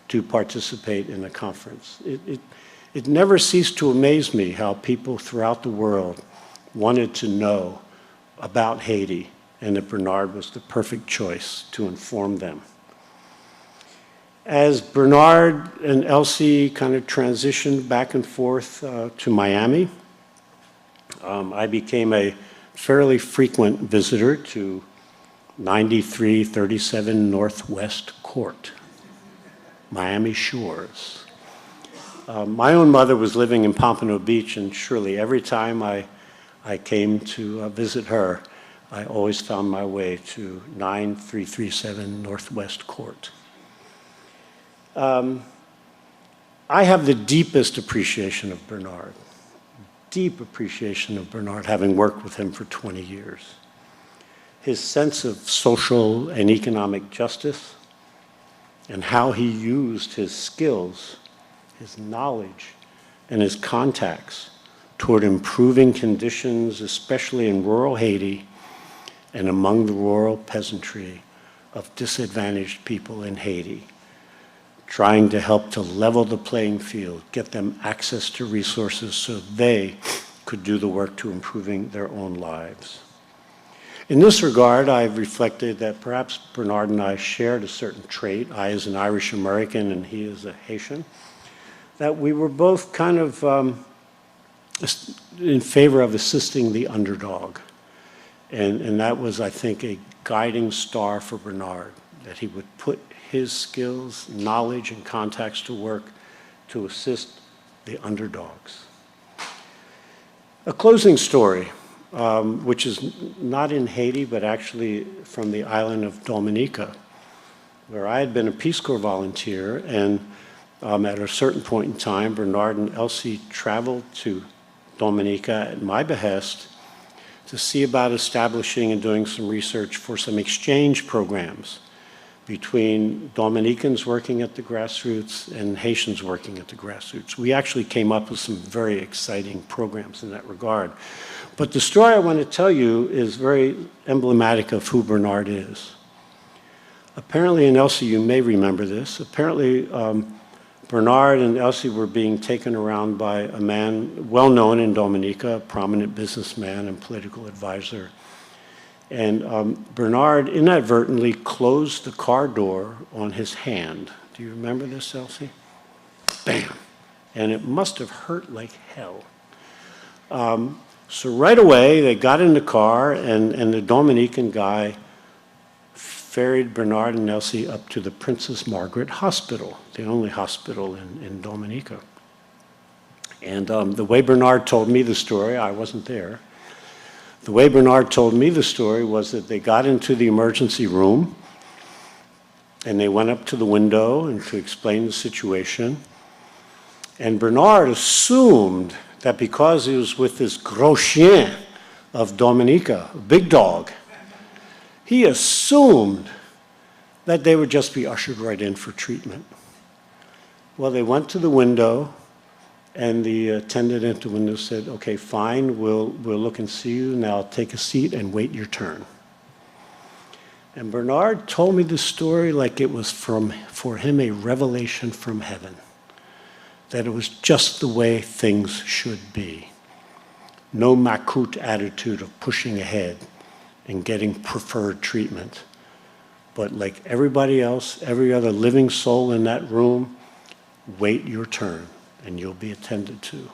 to participate in a conference. It never ceased to amaze me how people throughout the world wanted to know about Haiti, and that Bernard was the perfect choice to inform them. As Bernard and Elsie kind of transitioned back and forth to Miami, I became a fairly frequent visitor to 9337 Northwest Court, Miami Shores. My own mother was living in Pompano Beach, and surely every time I came to visit her, I always found my way to 9337 Northwest Court. I have the deepest appreciation of Bernard, deep appreciation of Bernard, having worked with him for 20 years. His sense of social and economic justice and how he used his skills, his knowledge, and his contacts toward improving conditions, especially in rural Haiti and among the rural peasantry of disadvantaged people in Haiti, trying to help to level the playing field, get them access to resources so they could do the work to improving their own lives. In this regard, I've reflected that perhaps Bernard and I shared a certain trait, I as an Irish American and he as a Haitian, that we were both kind of in favor of assisting the underdog. And that was, I think, a guiding star for Bernard, that he would put his skills, knowledge, and contacts to work to assist the underdogs. A closing story, which is not in Haiti, but actually from the island of Dominica, where I had been a Peace Corps volunteer, and at a certain point in time, Bernard and Elsie traveled to Dominica at my behest to see about establishing and doing some research for some exchange programs between Dominicans working at the grassroots and Haitians working at the grassroots. We actually came up with some very exciting programs in that regard. But the story I want to tell you is very emblematic of who Bernard is. Apparently, and Elsie, you may remember this, apparently Bernard and Elsie were being taken around by a man well known in Dominica, a prominent businessman and political advisor. And Bernard inadvertently closed the car door on his hand. Do you remember this, Elsie? Bam! And it must have hurt like hell. So right away, they got in the car, and the Dominican guy ferried Bernard and Elsie up to the Princess Margaret Hospital, the only hospital in Dominica. And the way Bernard told me the story, I wasn't there. The way Bernard told me the story was that they got into the emergency room, and they went up to the window and to explain the situation. And Bernard assumed that because he was with this gros chien of Dominica, a big dog, he assumed that they would just be ushered right in for treatment. Well, they went to the window, and the attendant at the window said, okay, fine, we'll look and see you. Now take a seat and wait your turn. And Bernard told me the story like it was for him a revelation from heaven, that it was just the way things should be. No Makut attitude of pushing ahead and getting preferred treatment. But like everybody else, every other living soul in that room, wait your turn and you'll be attended to.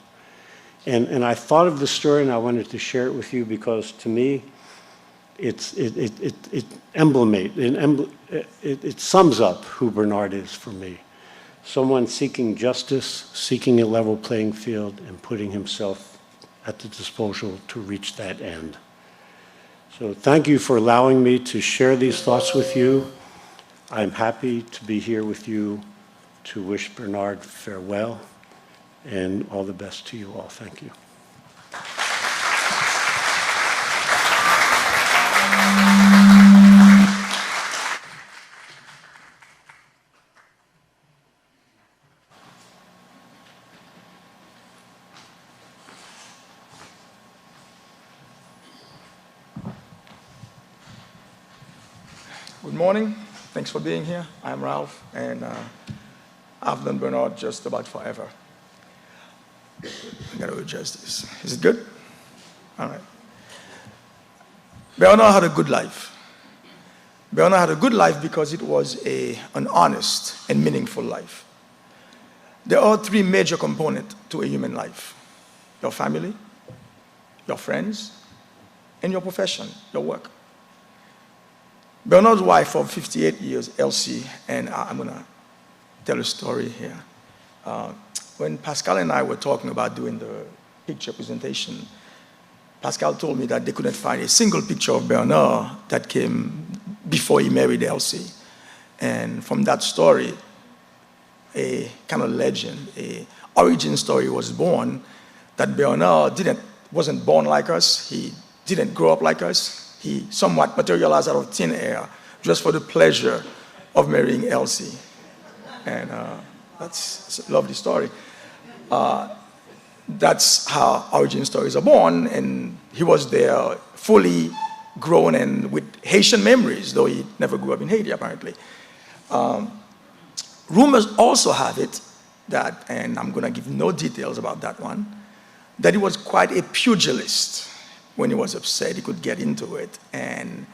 And I thought of the story and I wanted to share it with you because to me, it sums up who Bernard is for me. Someone seeking justice, seeking a level playing field, and putting himself at the disposal to reach that end. So thank you for allowing me to share these thoughts with you. I'm happy to be here with you to wish Bernard farewell and all the best to you all. Thank you. Good morning. Thanks for being here. I'm Ralph, and I've known Bernard just about forever. I gotta adjust this. Is it good? All right. Bernard had a good life. Bernard had a good life because it was an honest and meaningful life. There are three major components to a human life: your family, your friends, and your profession, your work. Bernard's wife for 58 years, Elsie, and I'm going to tell a story here. When Pascal and I were talking about doing the picture presentation, Pascal told me that they couldn't find a single picture of Bernard that came before he married Elsie. And from that story, a kind of legend, a origin story was born that Bernard wasn't born like us, he didn't grow up like us. He somewhat materialized out of thin air just for the pleasure of marrying Elsie. And that's a lovely story. That's how origin stories are born, and he was there fully grown and with Haitian memories, though he never grew up in Haiti, apparently. Rumors also have it that, and I'm going to give no details about that one, that he was quite a pugilist. When he was upset, he could get into it, and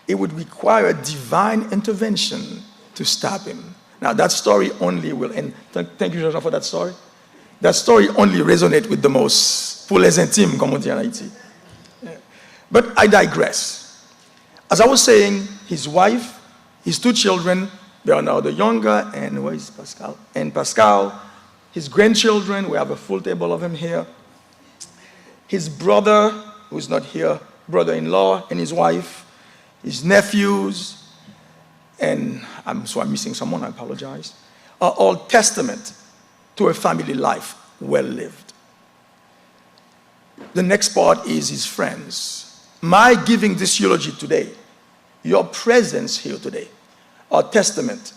it would require divine intervention to stop him. Now, that story only will, and thank you, Jean, for that story. That story only resonates with the most pour les intimes, comme on dit en Haïti. But I digress. As I was saying, his wife, his two children, Bernard the younger, and where is Pascal? And Pascal, his grandchildren, we have a full table of them here. His brother, who's not here, brother-in-law and his wife, his nephews, and I'm missing someone, I apologize, are all testament to a family life well lived. The next part is his friends. My giving this eulogy today, your presence here today, are testament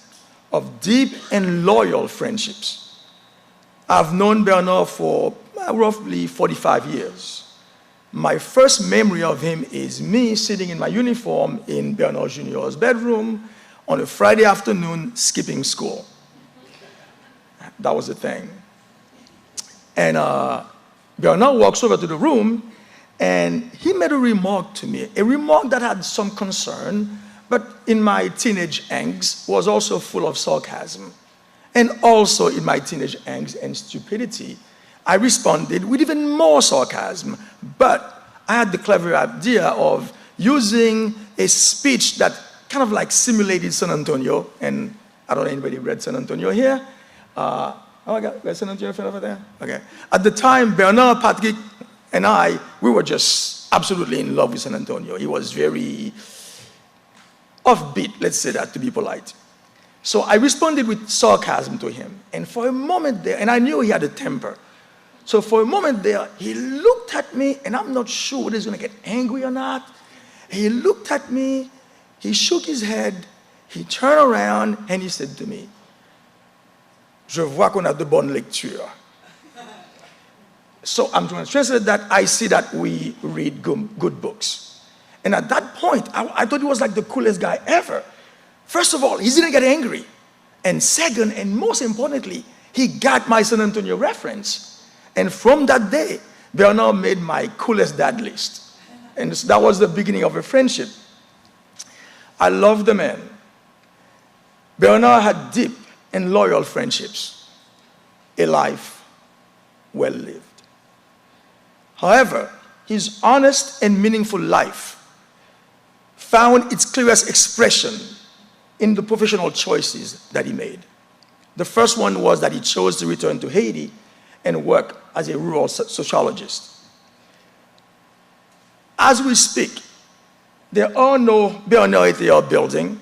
of deep and loyal friendships. I've known Bernard for roughly 45 years. My first memory of him is me sitting in my uniform in Bernard Jr.'s bedroom on a Friday afternoon skipping school. That was the thing. And Bernard walks over to the room and he made a remark to me, a remark that had some concern, but in my teenage angst was also full of sarcasm. And also in my teenage angst and stupidity, I responded with even more sarcasm, But I had the clever idea of using a speech that kind of like simulated San Antonio, and I don't know anybody read San Antonio here. Oh my God, there's San Antonio fan over there? Okay. At the time, Bernard, Patrick, and we were just absolutely in love with San Antonio. He was very offbeat, let's say that to be polite. So I responded with sarcasm to him. And for a moment there, and I knew he had a temper. So for a moment there, he looked at me, and I'm not sure whether he's going to get angry or not. He looked at me, he shook his head, he turned around, and he said to me, "Je vois qu'on a de bonnes lectures." So I'm trying to translate that. I see that we read good books. And at that point, I thought he was like the coolest guy ever. First of all, he didn't get angry. And second, and most importantly, he got my San Antonio reference. And from that day, Bernard made my coolest dad list. And that was the beginning of a friendship. I love the man. Bernard had deep and loyal friendships. A life well lived. However, his honest and meaningful life found its clearest expression in the professional choices that he made. The first one was that he chose to return to Haiti and work as a rural sociologist. As we speak, there are no Bernard Etheart building.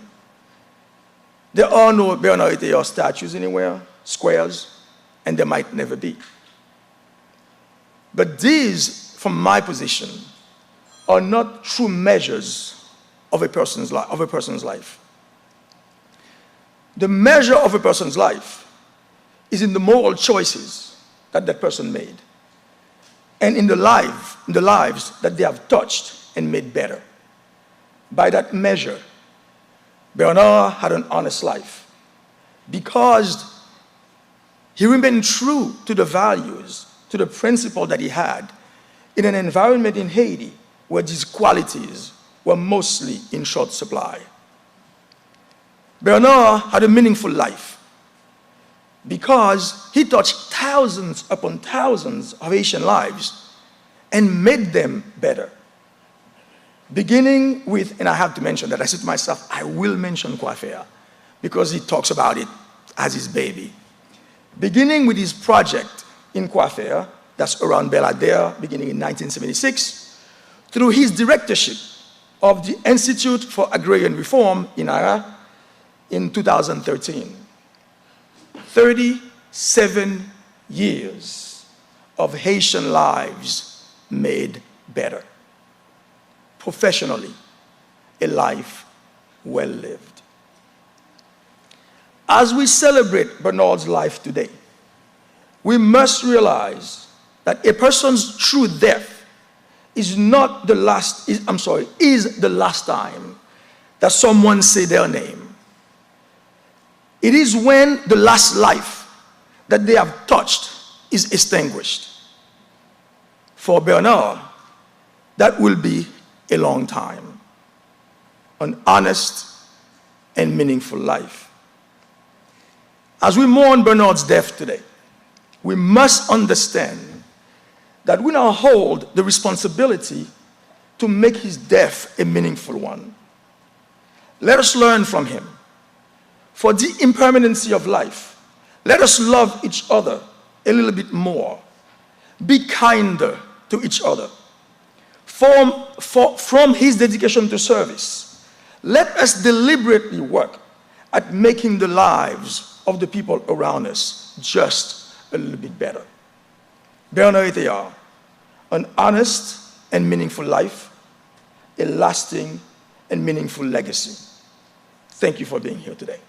There are no Bernard Etheart statues anywhere, squares, and there might never be. But these, from my position, are not true measures of a person's life. The measure of a person's life is in the moral choices that that person made, and in the lives that they have touched and made better. By that measure, Bernard had an honest life because he remained true to the values, to the principle that he had in an environment in Haiti where these qualities were mostly in short supply. Bernard had a meaningful life because he touched thousands upon thousands of Haitian lives and made them better. Beginning with, and I have to mention that, I said to myself, I will mention Coiffeur because he talks about it as his baby. Beginning with his project in Coiffeur, that's around Bel-Adair, beginning in 1976, through his directorship of the Institute for Agrarian Reform in Ara in 2013. 37 years of Haitian lives made better. Professionally, a life well lived. As we celebrate Bernard's life today, we must realize that a person's true death is the last time that someone say their name. It is when the last life that they have touched is extinguished. For Bernard, that will be a long time, an honest and meaningful life. As we mourn Bernard's death today, we must understand that we now hold the responsibility to make his death a meaningful one. Let us learn from him. For the impermanency of life, let us love each other a little bit more. Be kinder to each other. From his dedication to service, let us deliberately work at making the lives of the people around us just a little bit better. Bernard Etheart, an honest and meaningful life, a lasting and meaningful legacy. Thank you for being here today.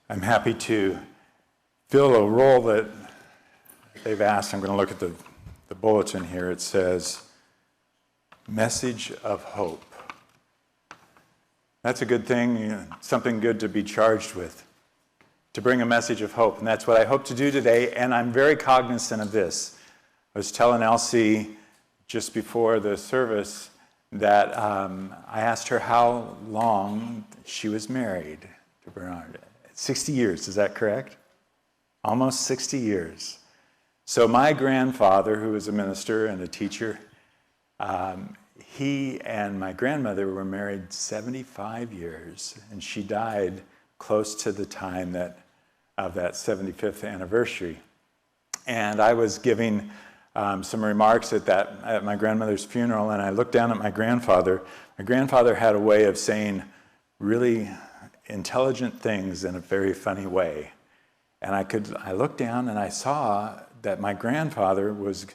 I'm happy to fill a role that they've asked. I'm going to look at the bulletin here. It says, Message of Hope. That's a good thing, something good to be charged with, to bring a message of hope. And that's what I hope to do today, and I'm very cognizant of this. I was telling Elsie just before the service that I asked her how long she was married to Bernard. 60 years, is that correct? Almost 60 years. So my grandfather, who was a minister and a teacher, he and my grandmother were married 75 years, and she died close to the time of that 75th anniversary. And I was giving some remarks at my grandmother's funeral, and I looked down at my grandfather. My grandfather had a way of saying really intelligent things in a very funny way. And I looked down and I saw that my grandfather was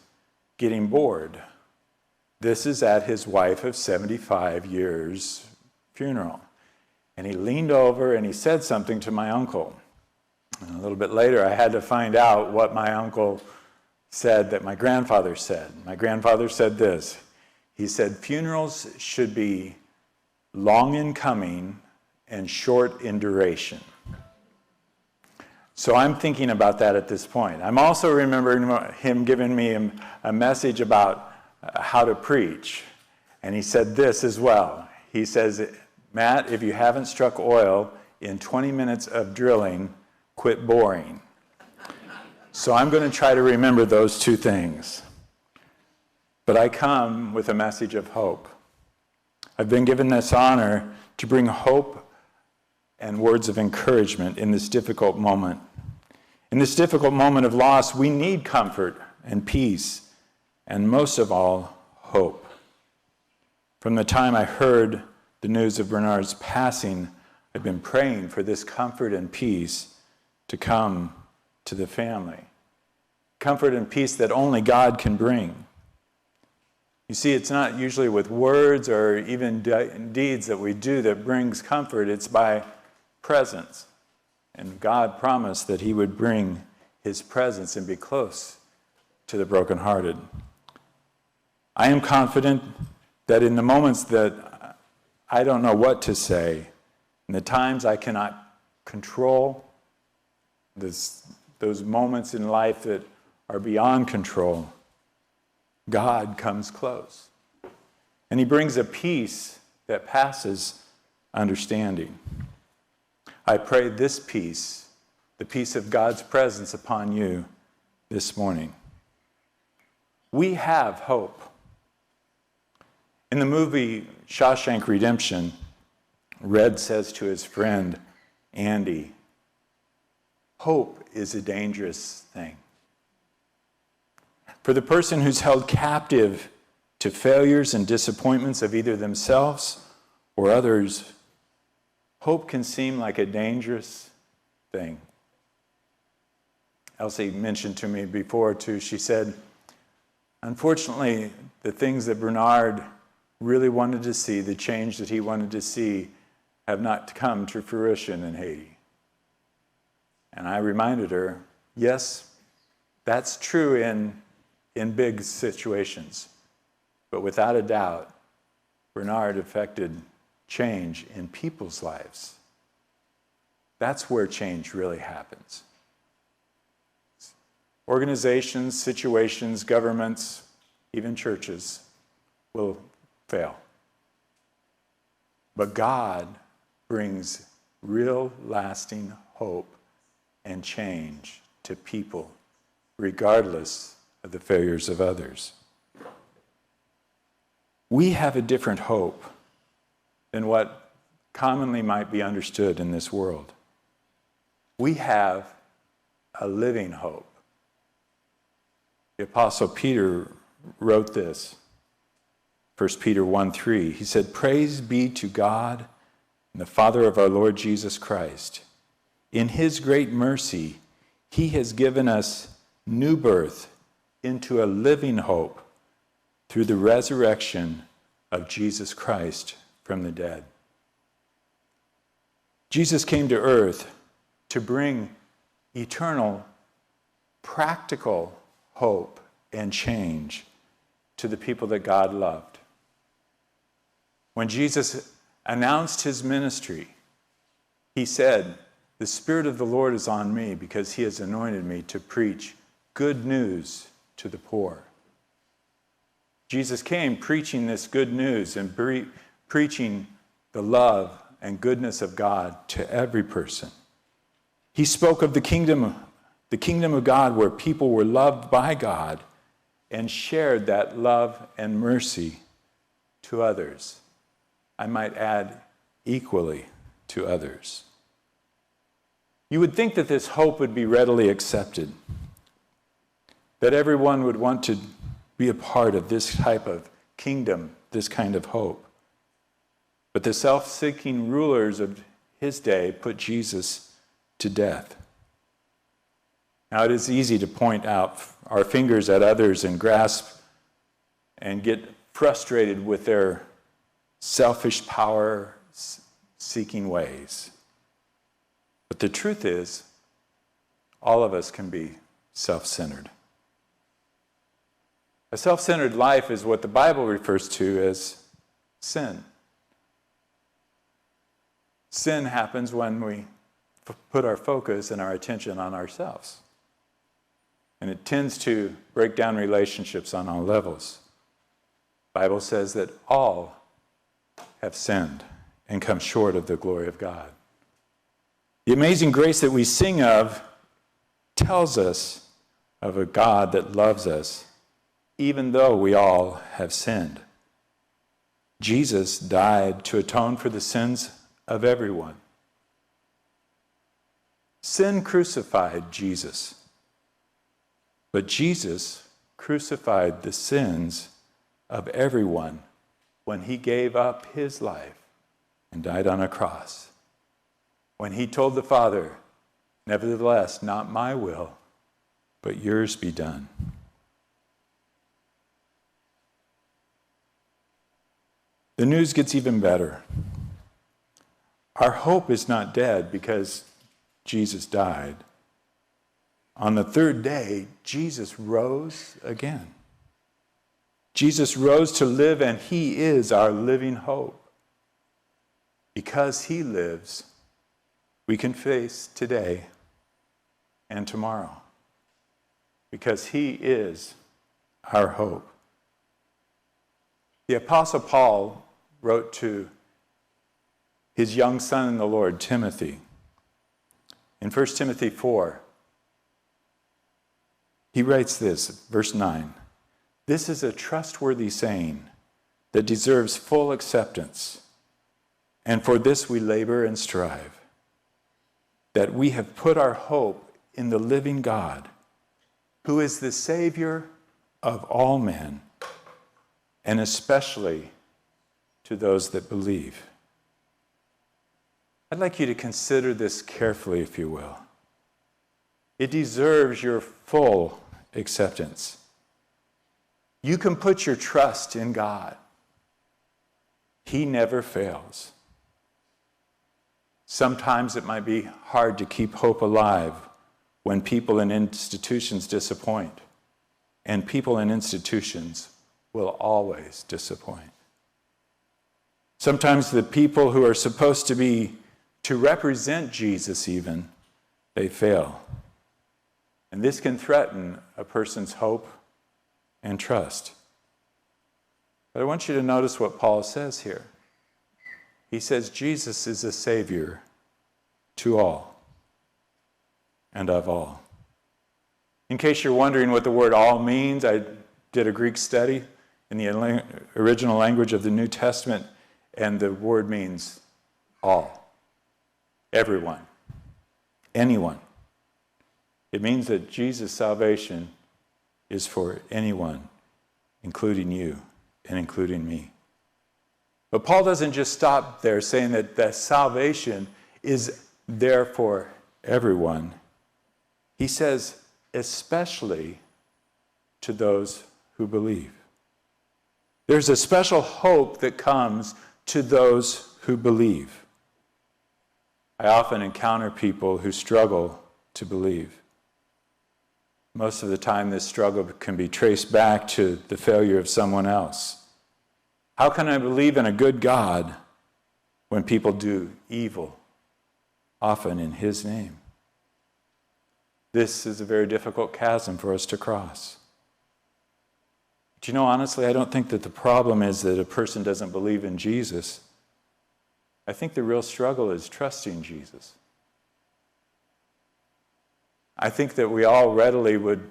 getting bored. This is at his wife of 75 years funeral. And he leaned over and he said something to my uncle. And a little bit later, I had to find out what my uncle said that my grandfather said. My grandfather said this. He said, funerals should be long in coming and short in duration. So I'm thinking about that at this point. I'm also remembering him giving me a message about how to preach. And he said this as well. He says, Matt, if you haven't struck oil in 20 minutes of drilling, quit boring. So I'm going to try to remember those two things. But I come with a message of hope. I've been given this honor to bring hope and words of encouragement in this difficult moment. In this difficult moment of loss, we need comfort and peace, and most of all, hope. From the time I heard the news of Bernard's passing, I've been praying for this comfort and peace to come to the family. Comfort and peace that only God can bring. You see, it's not usually with words or even deeds that we do that brings comfort. It's by presence. And God promised that he would bring his presence and be close to the brokenhearted. I am confident that in the moments that I don't know what to say, in the times I cannot control, those moments in life that are beyond control, God comes close. And he brings a peace that passes understanding. I pray this peace, the peace of God's presence upon you this morning. We have hope. In the movie Shawshank Redemption, Red says to his friend, Andy, hope is a dangerous thing. For the person who's held captive to failures and disappointments of either themselves or others, hope can seem like a dangerous thing. Elsie mentioned to me before, too, she said, unfortunately, the things that Bernard really wanted to see, the change that he wanted to see, have not come to fruition in Haiti. And I reminded her, yes, that's true in big situations, but without a doubt, Bernard affected change in people's lives. That's where change really happens. Organizations, situations, governments, even churches will fail. But God brings real lasting hope and change to people, regardless of the failures of others. We have a different hope than what commonly might be understood in this world. We have a living hope. The Apostle Peter wrote this, 1 Peter 1:3. He said, "Praise be to God and the Father of our Lord Jesus Christ. In his great mercy, he has given us new birth into a living hope through the resurrection of Jesus Christ from the dead." Jesus came to earth to bring eternal, practical hope and change to the people that God loved. When Jesus announced his ministry, he said, "The Spirit of the Lord is on me because he has anointed me to preach good news to the poor." Jesus came preaching this good news and preaching the love and goodness of God to every person. He spoke of the kingdom of God where people were loved by God and shared that love and mercy to others. I might add, equally to others. You would think that this hope would be readily accepted, that everyone would want to be a part of this type of kingdom, this kind of hope. But the self-seeking rulers of his day put Jesus to death. Now, it is easy to point out our fingers at others and grasp and get frustrated with their selfish power-seeking ways. But the truth is, all of us can be self-centered. A self-centered life is what the Bible refers to as sin. Sin happens when we put our focus and our attention on ourselves. And it tends to break down relationships on all levels. The Bible says that all have sinned and come short of the glory of God. The amazing grace that we sing of tells us of a God that loves us, even though we all have sinned. Jesus died to atone for the sins of everyone. Sin crucified Jesus, but Jesus crucified the sins of everyone when he gave up his life and died on a cross. When he told the Father, "Nevertheless, not my will, but yours be done." The news gets even better. Our hope is not dead because Jesus died. On the third day, Jesus rose again. Jesus rose to live, and he is our living hope. Because he lives, we can face today and tomorrow. Because he is our hope. The Apostle Paul wrote to his young son in the Lord, Timothy. In 1 Timothy 4, he writes this, verse 9, "This is a trustworthy saying that deserves full acceptance, and for this we labor and strive, that we have put our hope in the living God, who is the Savior of all men, and especially to those that believe." I'd like you to consider this carefully, if you will. It deserves your full acceptance. You can put your trust in God. He never fails. Sometimes it might be hard to keep hope alive when people and institutions disappoint, and people and institutions will always disappoint. Sometimes the people who are supposed to represent Jesus even, they fail. And this can threaten a person's hope and trust. But I want you to notice what Paul says here. He says Jesus is a Savior to all and of all. In case you're wondering what the word all means, I did a Greek study in the original language of the New Testament, and the word means all. Everyone, anyone. It means that Jesus' salvation is for anyone, including you and including me. But Paul doesn't just stop there saying that the salvation is there for everyone. He says, especially to those who believe. There's a special hope that comes to those who believe. I often encounter people who struggle to believe. Most of the time, this struggle can be traced back to the failure of someone else. How can I believe in a good God when people do evil, often in His name? This is a very difficult chasm for us to cross. But you know, honestly, I don't think that the problem is that a person doesn't believe in Jesus. I think the real struggle is trusting Jesus. I think that we all readily would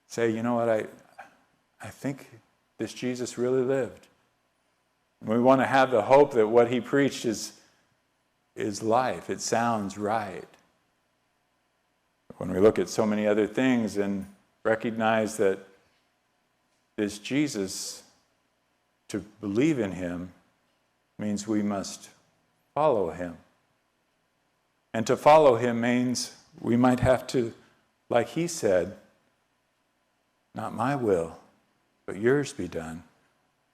say, you know what, I think this Jesus really lived. We want to have the hope that what He preached is life. It sounds right. When we look at so many other things and recognize that this Jesus, to believe in Him, means we must follow Him. And to follow Him means we might have to, like He said, not my will, but yours be done.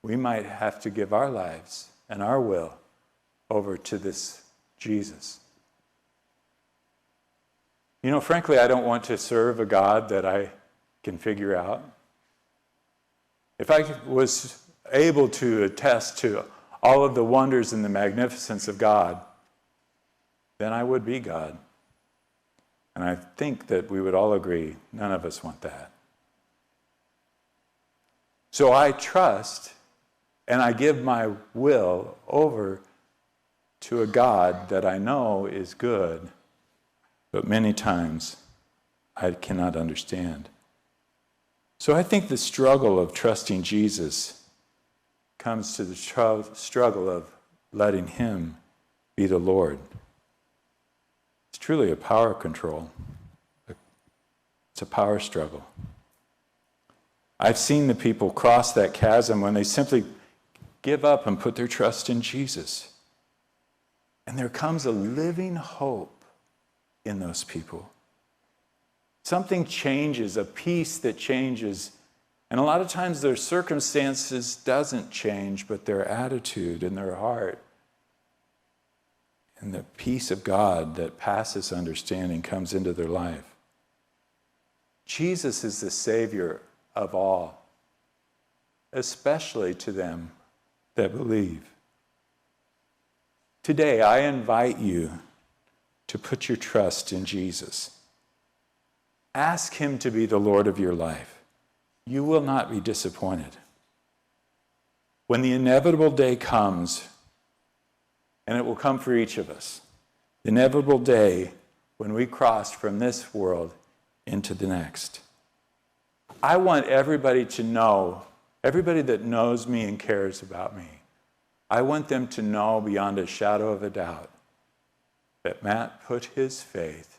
We might have to give our lives and our will over to this Jesus. You know, frankly, I don't want to serve a God that I can figure out. If I was able to attest to all of the wonders and the magnificence of God, then I would be God. And I think that we would all agree, none of us want that. So I trust and I give my will over to a God that I know is good, but many times I cannot understand. So I think the struggle of trusting Jesus comes to the struggle of letting Him be the Lord. It's truly a power control. It's a power struggle. I've seen the people cross that chasm when they simply give up and put their trust in Jesus. And there comes a living hope in those people. Something changes, a peace that changes. And a lot of times their circumstances doesn't change, but their attitude and their heart and the peace of God that passes understanding comes into their life. Jesus is the Savior of all, especially to them that believe. Today, I invite you to put your trust in Jesus. Ask Him to be the Lord of your life. You will not be disappointed. When the inevitable day comes, and it will come for each of us, the inevitable day when we cross from this world into the next. I want everybody to know, everybody that knows me and cares about me, I want them to know beyond a shadow of a doubt that Matt put his faith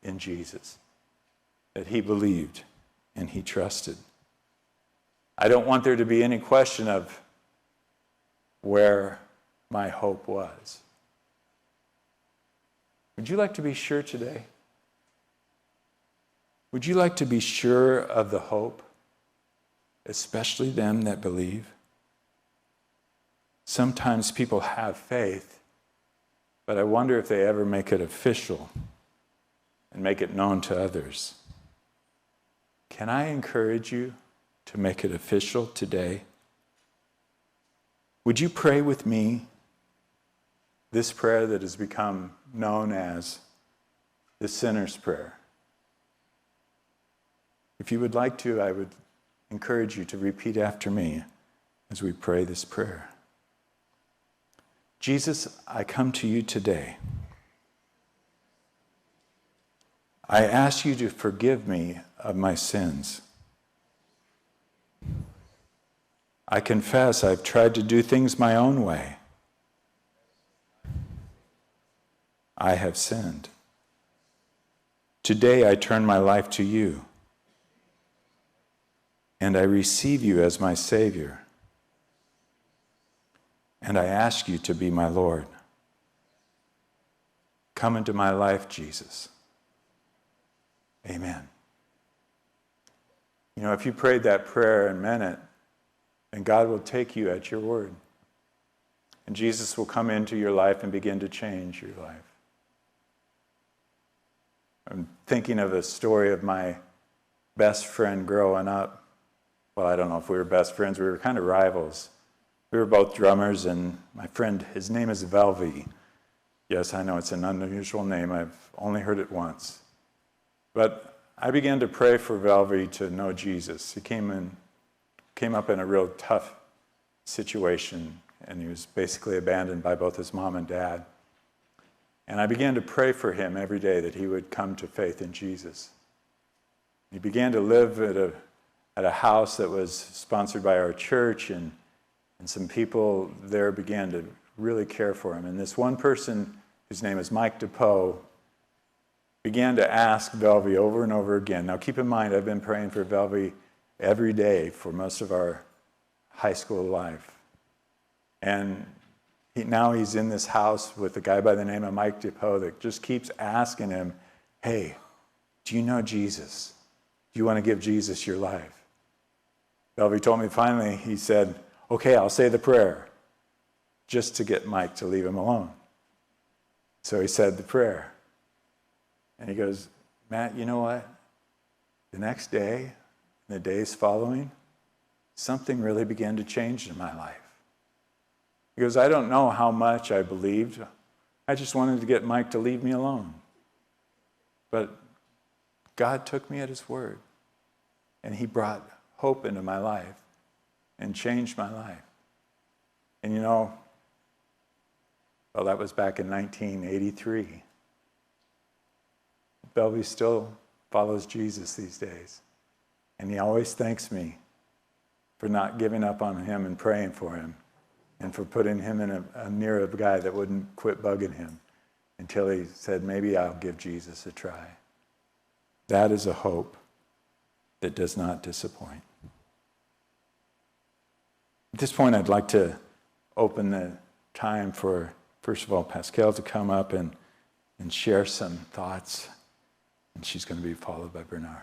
in Jesus, that he believed and he trusted. I don't want there to be any question of where my hope was. Would you like to be sure today? Would you like to be sure of the hope, especially them that believe? Sometimes people have faith, but I wonder if they ever make it official and make it known to others. Can I encourage you to make it official today? Would you pray with me this prayer that has become known as the sinner's prayer? If you would like to, I would encourage you to repeat after me as we pray this prayer. Jesus, I come to you today. I ask you to forgive me of my sins. I confess I've tried to do things my own way. I have sinned. Today I turn my life to you, and I receive you as my Savior. And I ask you to be my Lord. Come into my life, Jesus. Amen. You know, if you prayed that prayer and meant it, then God will take you at your word. And Jesus will come into your life and begin to change your life. I'm thinking of a story of my best friend growing up. Well, I don't know if we were best friends. We were kind of rivals. We were both drummers, and my friend, his name is Velvy. Yes, I know it's an unusual name. I've only heard it once. But I began to pray for Velvy to know Jesus. He came up in a real tough situation, and he was basically abandoned by both his mom and dad. And I began to pray for him every day that he would come to faith in Jesus. He began to live at a house that was sponsored by our church, and some people there began to really care for him. And this one person, whose name is Mike DePoe, began to ask Velvy over and over again. Now keep in mind, I've been praying for Velvy every day for most of our high school life. And now he's in this house with a guy by the name of Mike DePoe that just keeps asking him, hey, do you know Jesus? Do you want to give Jesus your life? Velvy told me finally, he said, okay, I'll say the prayer, just to get Mike to leave him alone. So he said the prayer. And he goes, Matt, you know what? The next day, and the days following, something really began to change in my life. He goes, I don't know how much I believed. I just wanted to get Mike to leave me alone. But God took me at his word, and he brought hope into my life and changed my life. And you know, well, that was back in 1983. Velvy still follows Jesus these days. And he always thanks me for not giving up on him and praying for him, and for putting him in near a guy that wouldn't quit bugging him until he said, maybe I'll give Jesus a try. That is a hope that does not disappoint. At this point, I'd like to open the time for, first of all, Pascal to come up and share some thoughts. And she's going to be followed by Bernard.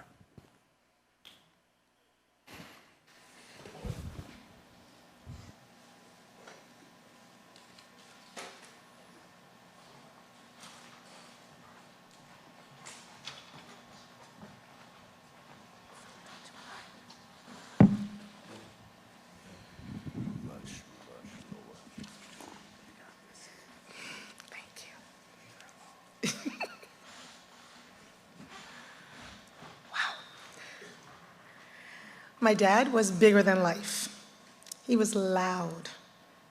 My dad was bigger than life. He was loud.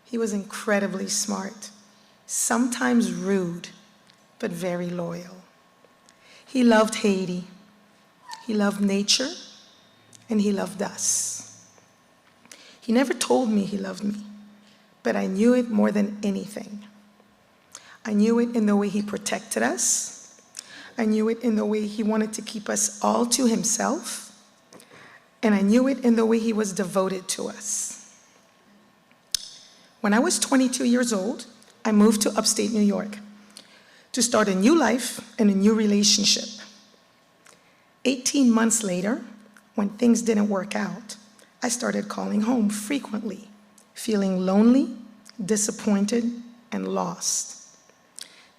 He was incredibly smart, sometimes rude, but very loyal. He loved Haiti. He loved nature, and he loved us. He never told me he loved me, but I knew it more than anything. I knew it in the way he protected us. I knew it in the way he wanted to keep us all to himself. And I knew it in the way he was devoted to us. When I was 22 years old, I moved to upstate New York to start a new life and a new relationship. 18 months later, when things didn't work out, I started calling home frequently, feeling lonely, disappointed, and lost.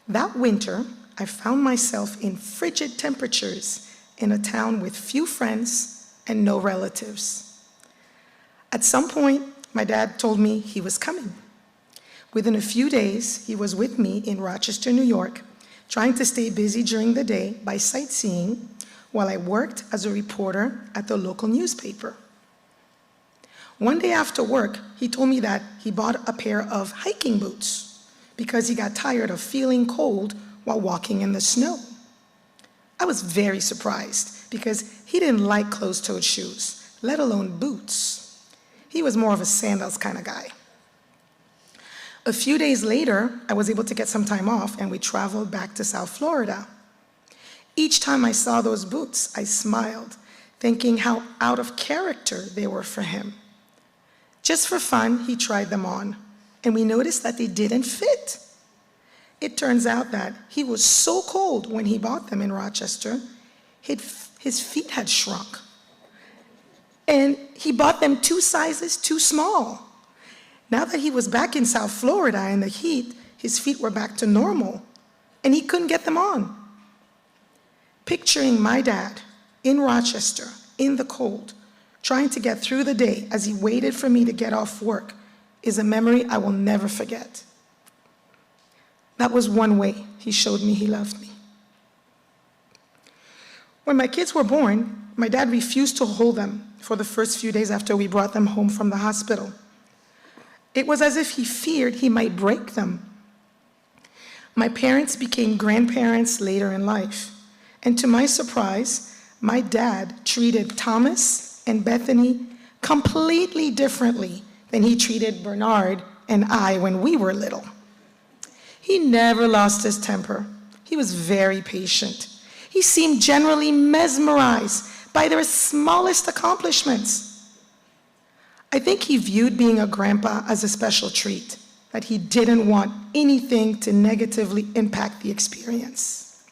That winter, I found myself in frigid temperatures in a town with few friends and no relatives. At some point, my dad told me he was coming. Within a few days, he was with me in Rochester, New York, trying to stay busy during the day by sightseeing while I worked as a reporter at the local newspaper. One day after work, he told me that he bought a pair of hiking boots because he got tired of feeling cold while walking in the snow. I was very surprised because he didn't like closed-toed shoes, let alone boots. He was more of a sandals kind of guy. A few days later, I was able to get some time off, and we traveled back to South Florida. Each time I saw those boots, I smiled, thinking how out of character they were for him. Just for fun, he tried them on, and we noticed that they didn't fit. It turns out that he was so cold when he bought them in Rochester, his feet had shrunk. And he bought them 2 sizes too small. Now that he was back in South Florida in the heat, his feet were back to normal, and he couldn't get them on. Picturing my dad in Rochester, in the cold, trying to get through the day as he waited for me to get off work is a memory I will never forget. That was one way he showed me he loved me. When my kids were born, my dad refused to hold them for the first few days after we brought them home from the hospital. It was as if he feared he might break them. My parents became grandparents later in life, and to my surprise, my dad treated Thomas and Bethany completely differently than he treated Bernard and I when we were little. He never lost his temper. He was very patient. He seemed generally mesmerized by their smallest accomplishments. I think he viewed being a grandpa as a special treat, that he didn't want anything to negatively impact the experience.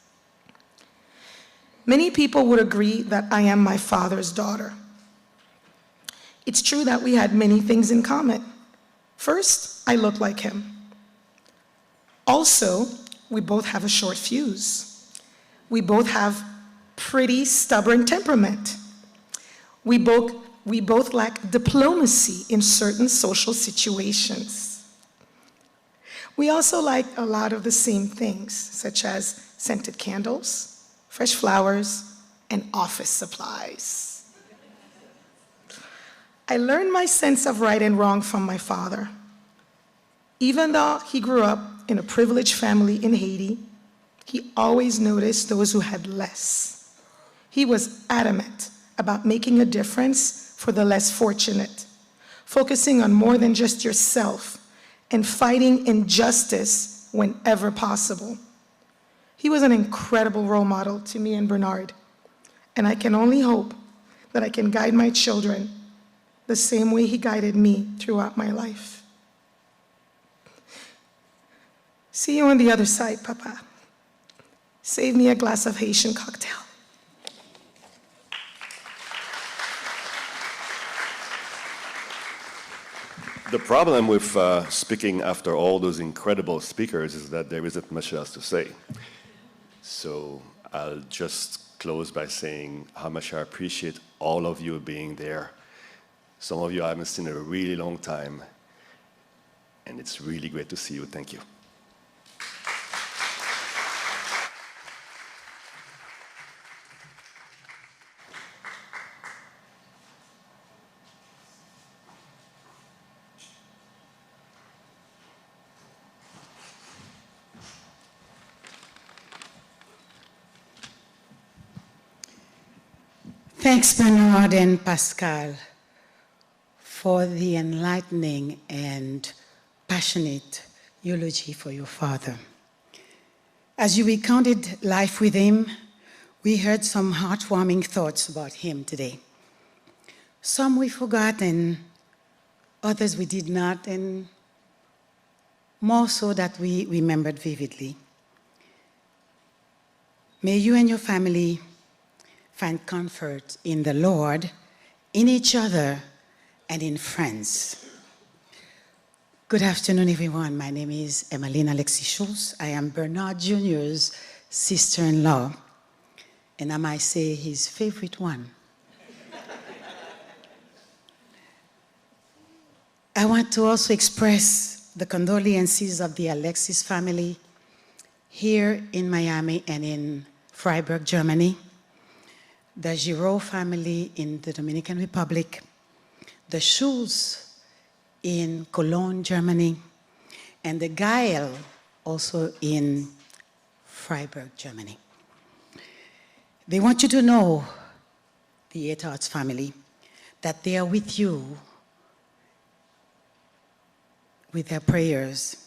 Many people would agree that I am my father's daughter. It's true that we had many things in common. First, I look like him. Also, we both have a short fuse. We both have pretty stubborn temperament. We both lack diplomacy in certain social situations. We also like a lot of the same things, such as scented candles, fresh flowers, and office supplies. I learned my sense of right and wrong from my father. Even though he grew up in a privileged family in Haiti, he always noticed those who had less. He was adamant about making a difference for the less fortunate, focusing on more than just yourself, and fighting injustice whenever possible. He was an incredible role model to me and Bernard, and I can only hope that I can guide my children the same way he guided me throughout my life. See you on the other side, Papa. Save me a glass of Haitian cocktail. The problem with speaking after all those incredible speakers is that there isn't much else to say. So I'll just close by saying how much I appreciate all of you being there. Some of you I haven't seen in a really long time, and it's really great to see you. Thank you. Thanks, Bernard and Pascal, for the enlightening and passionate eulogy for your father. As you recounted life with him, we heard some heartwarming thoughts about him today. Some we forgot and others we did not, and more so that we remembered vividly. May you and your family find comfort in the Lord, in each other, and in friends. Good afternoon, everyone. My name is Emmanuel Alexis Schultz. I am Bernard Jr.'s sister-in-law, and I might say his favorite one. I want to also express the condolences of the Alexis family here in Miami and in Freiburg, Germany, the Giraud family in the Dominican Republic, the Schultz in Cologne, Germany, and the Gael also in Freiburg, Germany. They want you to know, the Etheart family, that they are with you with their prayers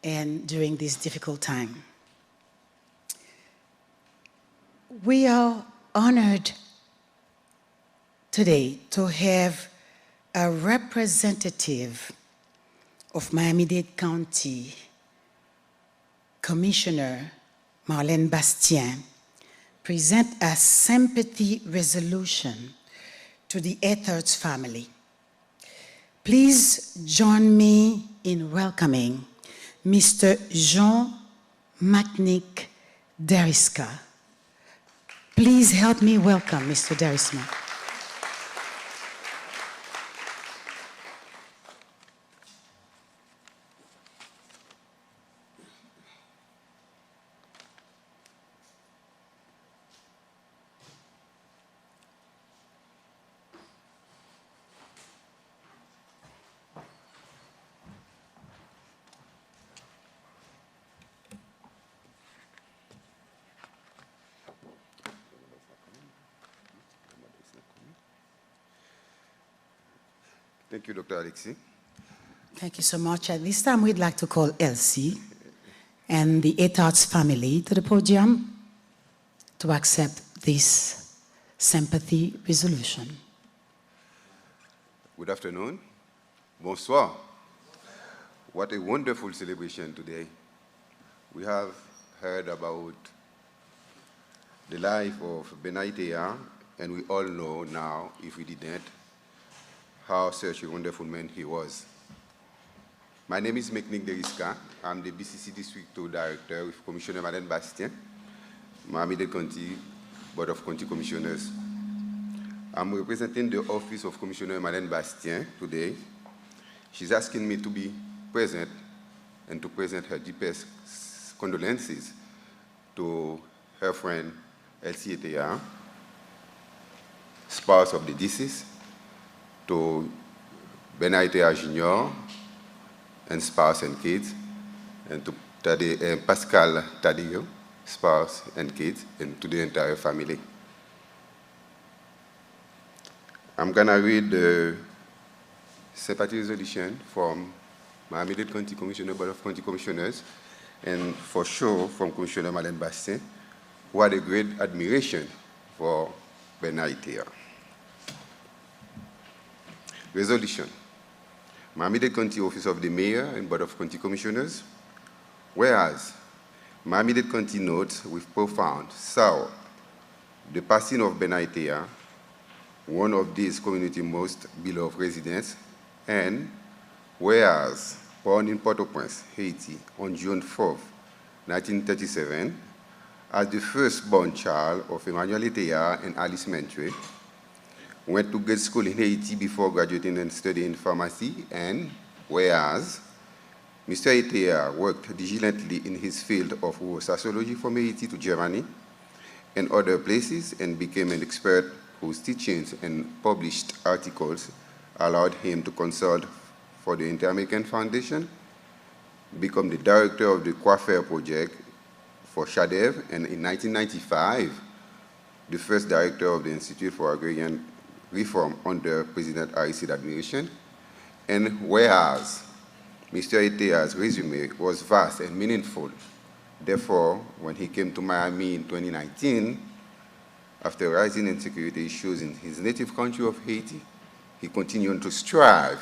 and during this difficult time. We are honored today to have a representative of Miami-Dade County, Commissioner Marlène Bastien, present a sympathy resolution to the Etheart family. Please join me in welcoming Mr. Jean Macnick Deriska. Please help me welcome Mr. Derisma. Thank you, Dr. Alexis. Thank you so much. At this time, we'd like to call Elsie and the Etheart's family to the podium to accept this sympathy resolution. Good afternoon. Bonsoir. What a wonderful celebration today. We have heard about the life of Benaitea, and we all know now, if we didn't, how such a wonderful man he was. My name is Macnick Deriska. I'm the BCC District 2 Director with Commissioner Madeleine Bastien, Miami-Dade County Board of County Commissioners. I'm representing the Office of Commissioner Madeleine Bastien today. She's asking me to be present and to present her deepest condolences to her friend Elsie Etheart, spouse of the deceased, to Benaitea Jr. and spouse and kids, and to Pascal Tadeo, spouse and kids, and to the entire family. I'm gonna read the sympathy resolution from Miami-Dade County Commissioner, Board of County Commissioners, and for sure from Commissioner Madeleine Bastien, who had a great admiration for Benaitea. Resolution. Miami-Dade County Office of the Mayor and Board of County Commissioners. Whereas Miami-Dade County notes with profound sorrow the passing of Benaitea, one of these community's most beloved residents, and whereas born in Port-au-Prince, Haiti, on June 4, 1937, as the firstborn child of Emmanuel Etheart and Alice Mentue, went to grade school in Haiti before graduating and studying pharmacy, and whereas Mr. Etheart worked diligently in his field of sociology from Haiti to Germany and other places and became an expert whose teachings and published articles allowed him to consult for the Inter-American Foundation, become the director of the Coiffure Project for SHADEV, and in 1995, the first director of the Institute for Agrarian Reform under President Aristide's administration. And whereas Mr. Etheart's resume was vast and meaningful, therefore, when he came to Miami in 2019, after rising insecurity issues in his native country of Haiti, he continued to strive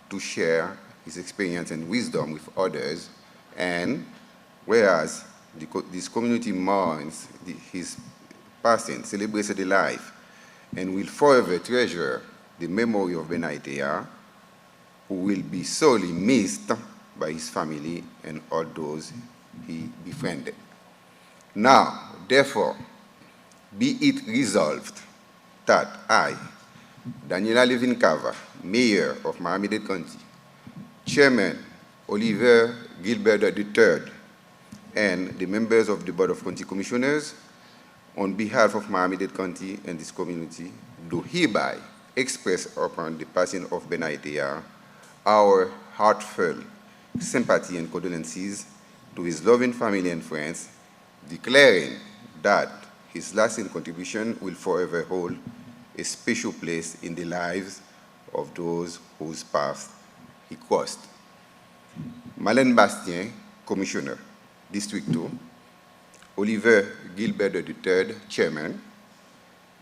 to share his experience and wisdom with others. And whereas this community mourns his passing, celebrates the life, and will forever treasure the memory of Benaitea, who will be sorely missed by his family and all those he befriended. Now, therefore, be it resolved that I, Daniela Levin-Cava, Mayor of Miami-Dade County, Chairman Oliver Gilbert III, and the members of the Board of County Commissioners, on behalf of Miami-Dade County and this community, do hereby express upon the passing of Benaitea our heartfelt sympathy and condolences to his loving family and friends, declaring that his lasting contribution will forever hold a special place in the lives of those whose paths he crossed. Madeleine Bastien, Commissioner, District 2, Oliver Gilbert III, Chairman,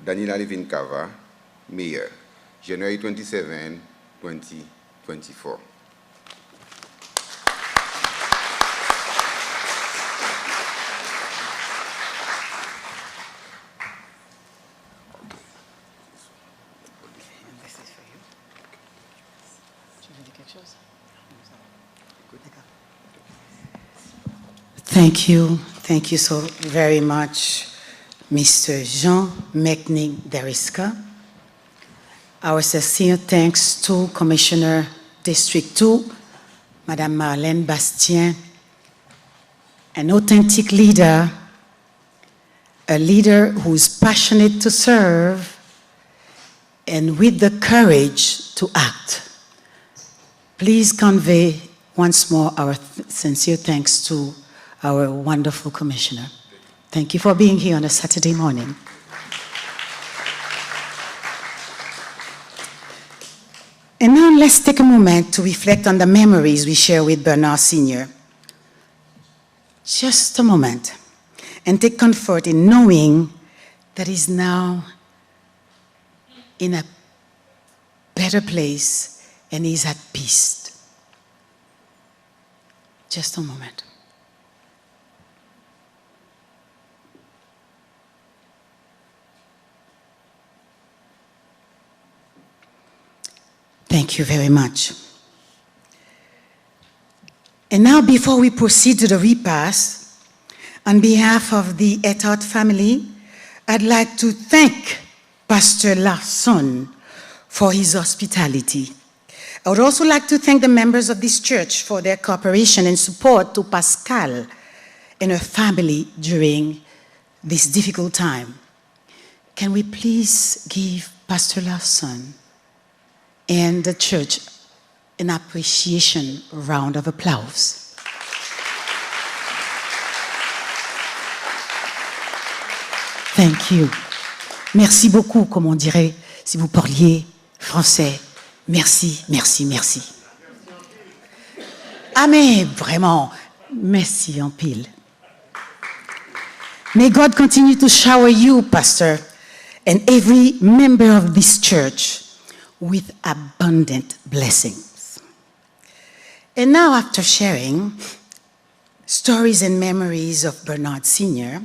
Daniela Levin-Cava, Mayor, January 27, 2024. Thank you. Thank you so very much, Mr. Jean McNick Deriska. Our sincere thanks to Commissioner District 2, Madame Marlène Bastien, an authentic leader, a leader who's passionate to serve and with the courage to act. Please convey once more our sincere thanks to our wonderful commissioner. Thank you for being here on a Saturday morning. And now let's take a moment to reflect on the memories we share with Bernard Sr. Just a moment, and take comfort in knowing that he's now in a better place and he's at peace. Just a moment. Thank you very much. And now, before we proceed to the repast, on behalf of the Etheart family, I'd like to thank Pastor Larson for his hospitality. I would also like to thank the members of this church for their cooperation and support to Pascal and her family during this difficult time. Can we please give Pastor Larson and the church an appreciation round of applause? Thank you. Merci beaucoup, comme on dirait, si vous parliez français. Merci, merci, merci. Ah mais vraiment, merci en pile. May God continue to shower you, Pastor, and every member of this church with abundant blessings. And now, after sharing stories and memories of Bernard Sr.,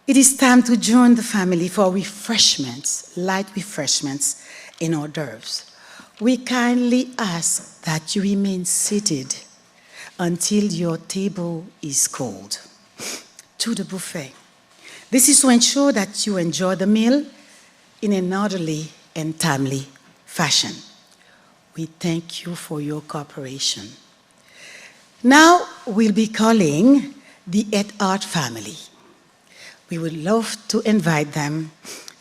it is time to join the family for refreshments, light refreshments and hors d'oeuvres. We kindly ask that you remain seated until your table is called to the buffet. This is to ensure that you enjoy the meal in an orderly and timely fashion. We thank you for your cooperation. Now we'll be calling the Etheart family. We would love to invite them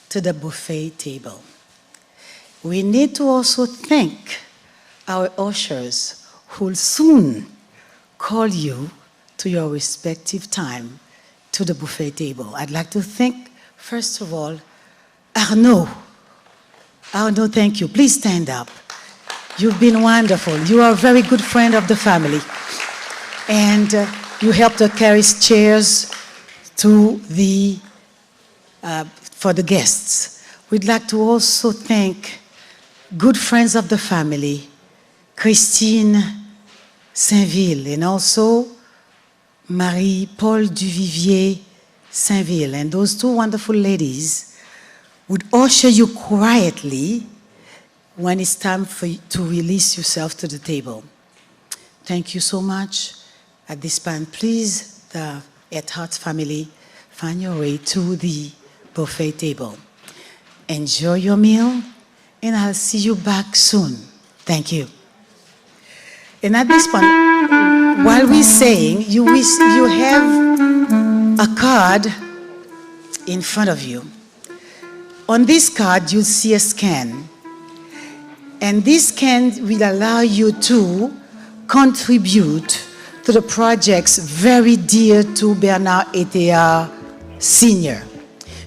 to the buffet table. We need to also thank our ushers who will soon call you to your respective time to the buffet table. I'd like to thank, first of all, Arnaud. Arnaud, thank you. Please stand up. You've been wonderful. You are a very good friend of the family. And you helped us carry chairs to for the guests. We'd like to also thank good friends of the family, Christine Saint-Ville, and also Marie-Paul Duvivier Saint-Ville. And those two wonderful ladies would usher you quietly when it's time for you to release yourself to the table. Thank you so much. At this point, please, the Etheart family, find your way to the buffet table. Enjoy your meal, and I'll see you back soon. Thank you. And at this point, while we're saying, you have a card in front of you. On this card, you'll see a scan. And this scan will allow you to contribute to the projects very dear to Bernard Etheart Sr.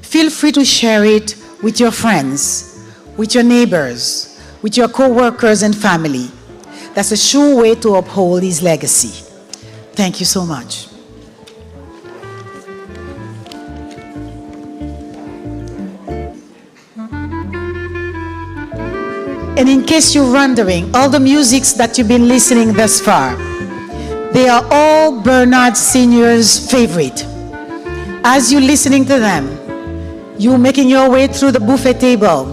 Feel free to share it with your friends, with your neighbors, with your co-workers and family. That's a sure way to uphold his legacy. Thank you so much. And in case you're wondering, all the musics that you've been listening thus far, they are all Bernard Sr.'s favorite. As you're listening to them, you're making your way through the buffet table.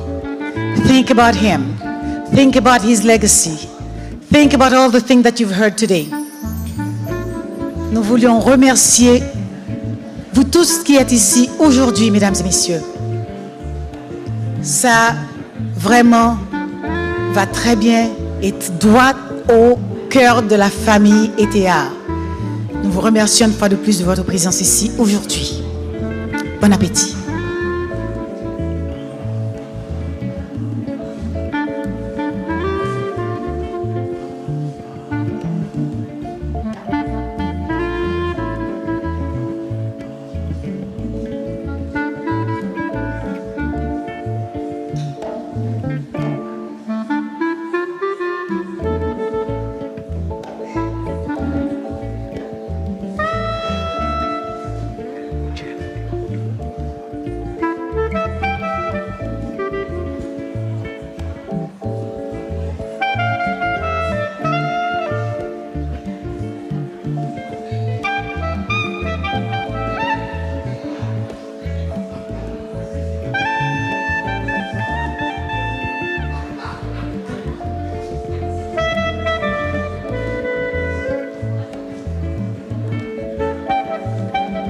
Think about him. Think about his legacy. Think about all the things that you've heard today. Nous voulions remercier vous tous qui êtes ici aujourd'hui, mesdames et messieurs. Ça, vraiment, va très bien et droit au cœur de la famille Etheart. Nous vous remercions une fois de plus de votre présence ici aujourd'hui. Bon appétit.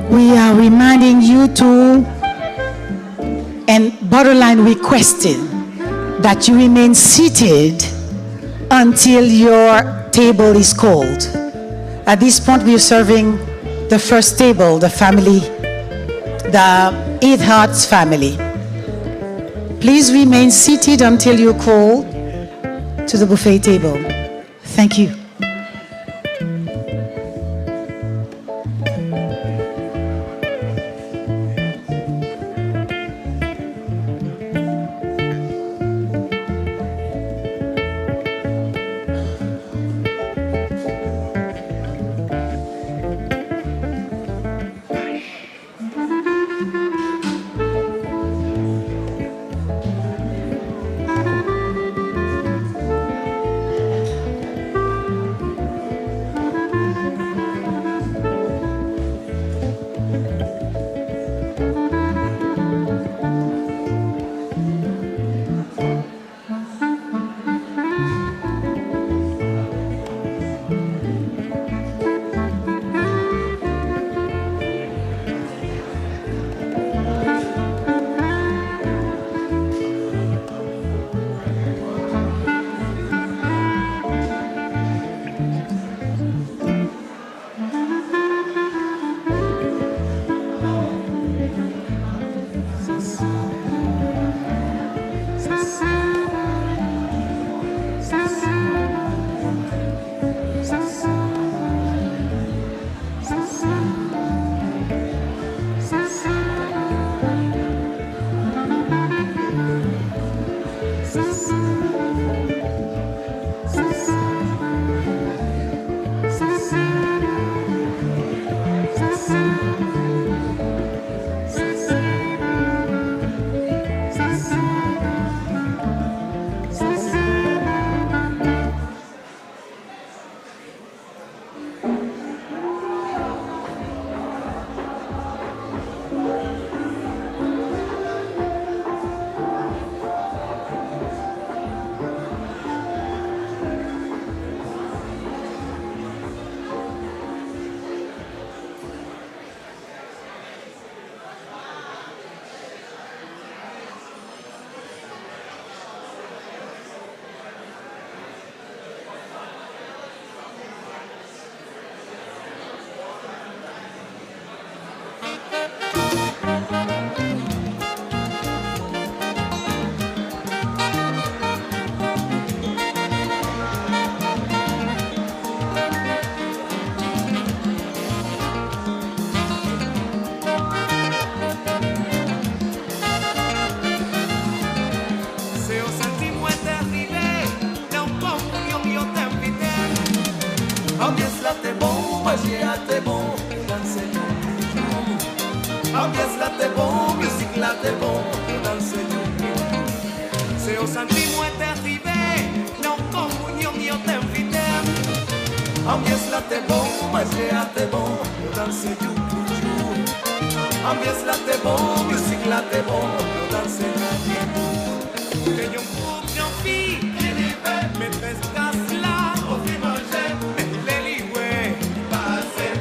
We are reminding you to and borderline requesting that you remain seated until your table is called. At this point, we are serving the first table, the family, the Etheart family. Please remain seated until you're called to the buffet table. Thank you. Ambiance là t'es bon, musique là t'es bon, danser du c'est au sentiment est arrivé, non communion yo t'invite. Ambiance là t'es bon, manger là t'es bon, danser du ambiance là t'es bon, musique là t'es bon, danser du que yo coupe yo fille, maîtresse casse là, on fait manger, les lioués, passer.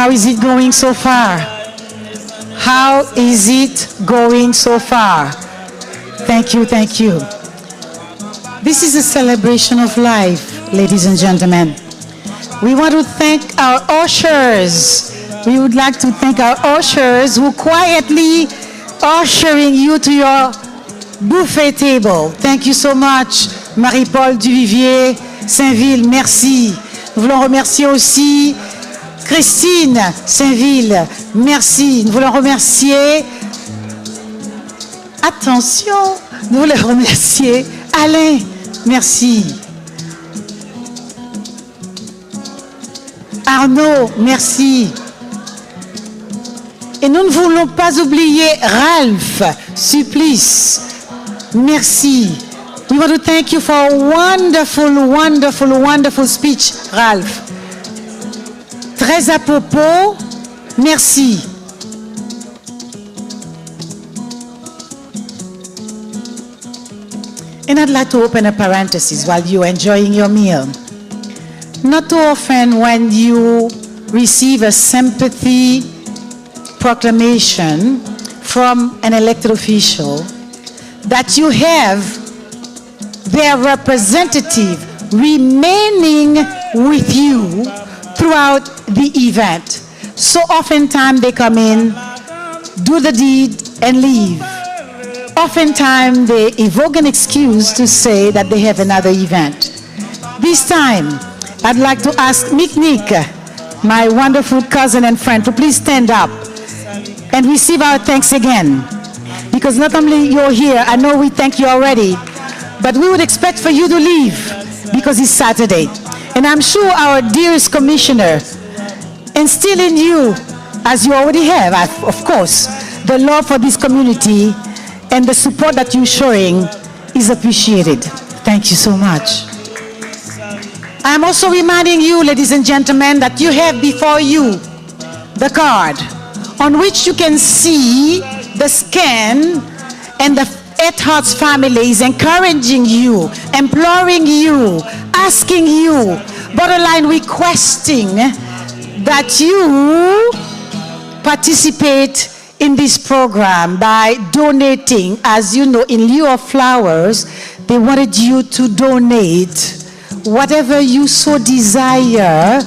How is it going so far? How is it going so far? Thank you, thank you. This is a celebration of life, ladies and gentlemen. We want to thank our ushers. We would like to thank our ushers who quietly ushering you to your buffet table. Thank you so much, Marie-Paul Duvivier, Saint-Ville, merci. Nous voulons remercier aussi Christine Saint-Ville, merci. Nous voulons remercier, attention, nous voulons remercier Alain, merci. Arnaud, merci. Et nous ne voulons pas oublier Ralph Supplice, merci. We want to thank you for a wonderful, wonderful, wonderful speech, Ralph. Très à propos, merci. And I'd like to open a parenthesis while you're enjoying your meal. Not too often when you receive a sympathy proclamation from an elected official that you have their representative remaining with you throughout the event. So oftentimes they come in, do the deed, and leave. Oftentimes they evoke an excuse to say that they have another event. This time, I'd like to ask Nick, my wonderful cousin and friend, to please stand up and receive our thanks again. Because not only you're here, I know we thank you already, but we would expect for you to leave because it's Saturday. And I'm sure our dearest commissioner instill in you, as you already have, of course, the love for this community and the support that you're showing is appreciated. Thank you so much. I'm also reminding you, ladies and gentlemen, that you have before you the card on which you can see the scan, and the Etheart family is encouraging you, imploring you, asking you, borderline requesting that you participate in this program by donating. As you know, in lieu of flowers, they wanted you to donate whatever you so desire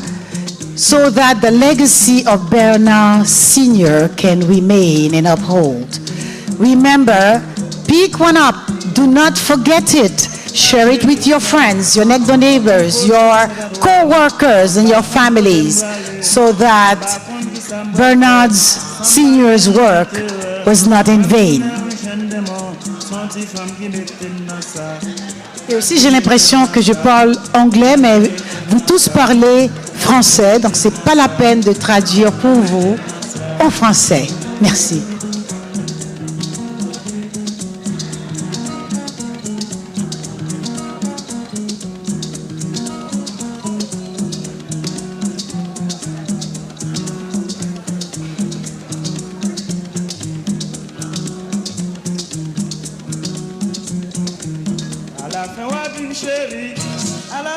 so that the legacy of Bernard Sr. can remain and uphold. Remember, pick one up. Do not forget it. Share it with your friends, your next door neighbors, your co-workers, and your families, so that Bernard's Sr.'s work was not in vain. Et aussi, j'ai l'impression que je parle anglais, mais vous tous parlez français, donc c'est pas la peine de traduire pour vous en français. Merci.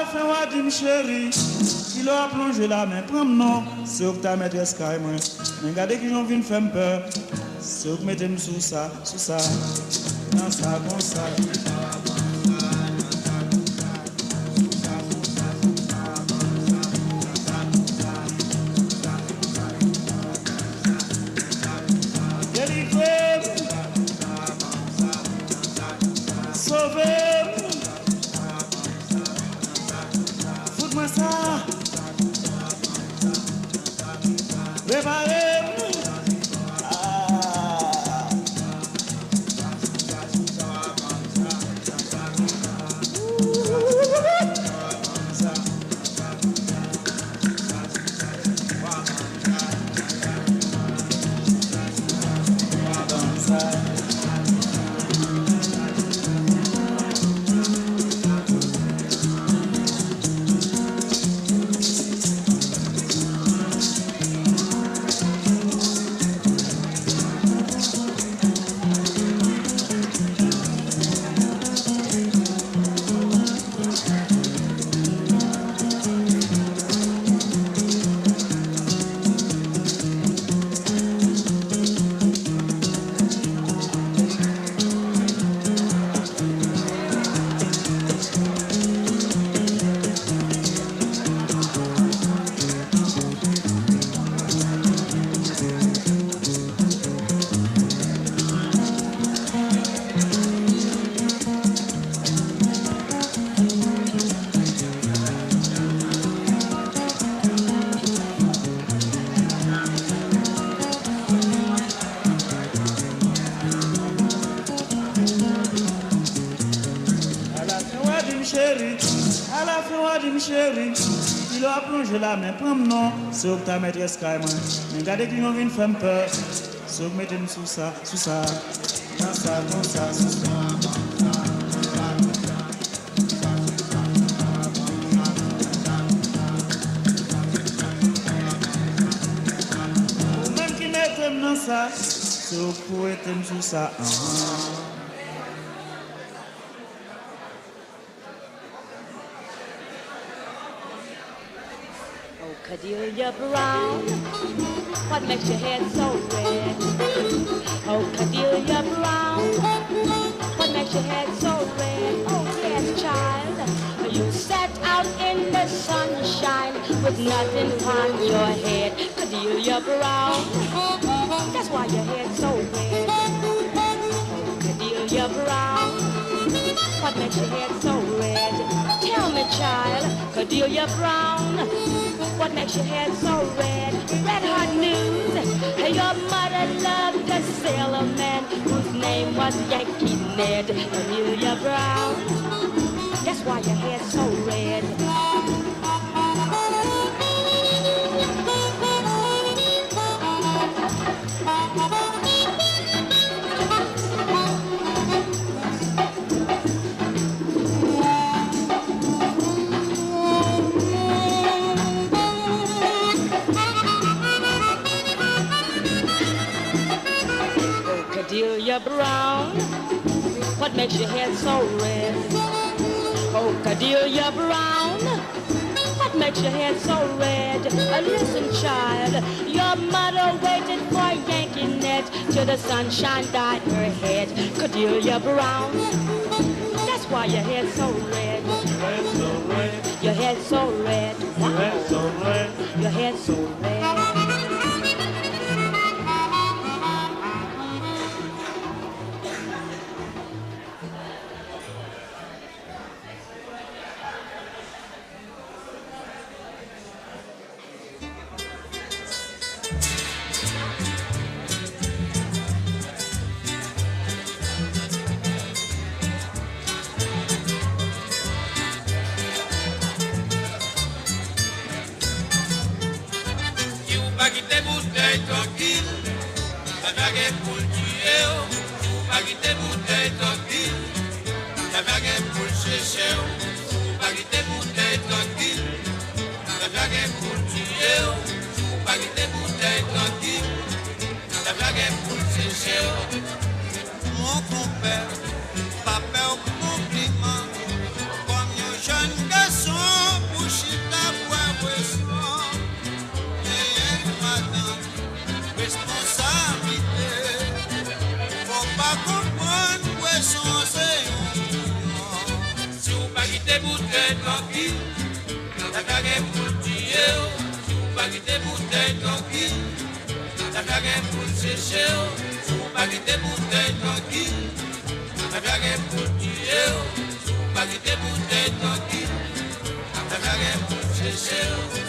fin, on dit, mon chéri, il a plongé la main, prends non, c'est que ta maîtresse caille moi. Mais regardez qu'ils ont vu une femme peur, c'est que mettez-moi sous ça, dans ça, comme ça. Sauvez-moi, foute-moi ça, préparez-moi. Chérie, il a plongé la main, prends non, c'est que ta maîtresse caille moi. Mais regardez qu'ils ont vu une femme peur, c'est que mettez-moi sous ça, dans ça, comme ça, sous ça. Même qui mettez-moi dans ça, c'est que vous mettez-moi sous ça. Cordelia Brown, what makes your head so red? Oh, Cordelia Brown, what makes your head so red? Oh, yes, child, you sat out in the sunshine with nothing on your head. Cordelia Brown, that's why your head's so red. Oh, Cordelia Brown, what makes your head so red? Tell me, child, Cordelia Brown, what makes your head so red? Red hot news. Hey, your mother loved a sailor man whose name was Yankee Ned. Cordelia Brown, that's why your head's so red. Cordelia Brown, what makes your head so red? Oh, Cordelia Brown, what makes your head so red? Listen, child, your mother waited for Yankee Ned till the sunshine dyed her head. Cordelia Brown, that's why your head's so red. Your head's so red. Your head's so red. Your head's so red. Pas quitter bouteille tranquille, la blague pour le tuer. Pas quitter bouteille tranquille, la blague pour le chercher. Pas quitter bouteille tranquille, la blague pour le tuer. Pas quitter bouteille tranquille, la blague pour le chercher. Mon compère, papa au compliment, comme un jeune garçon. chercher, sous pas quitter bouteille tranquille. La blague pour tuer, sous pas quitter bouteille tranquille. La blague pour chercher.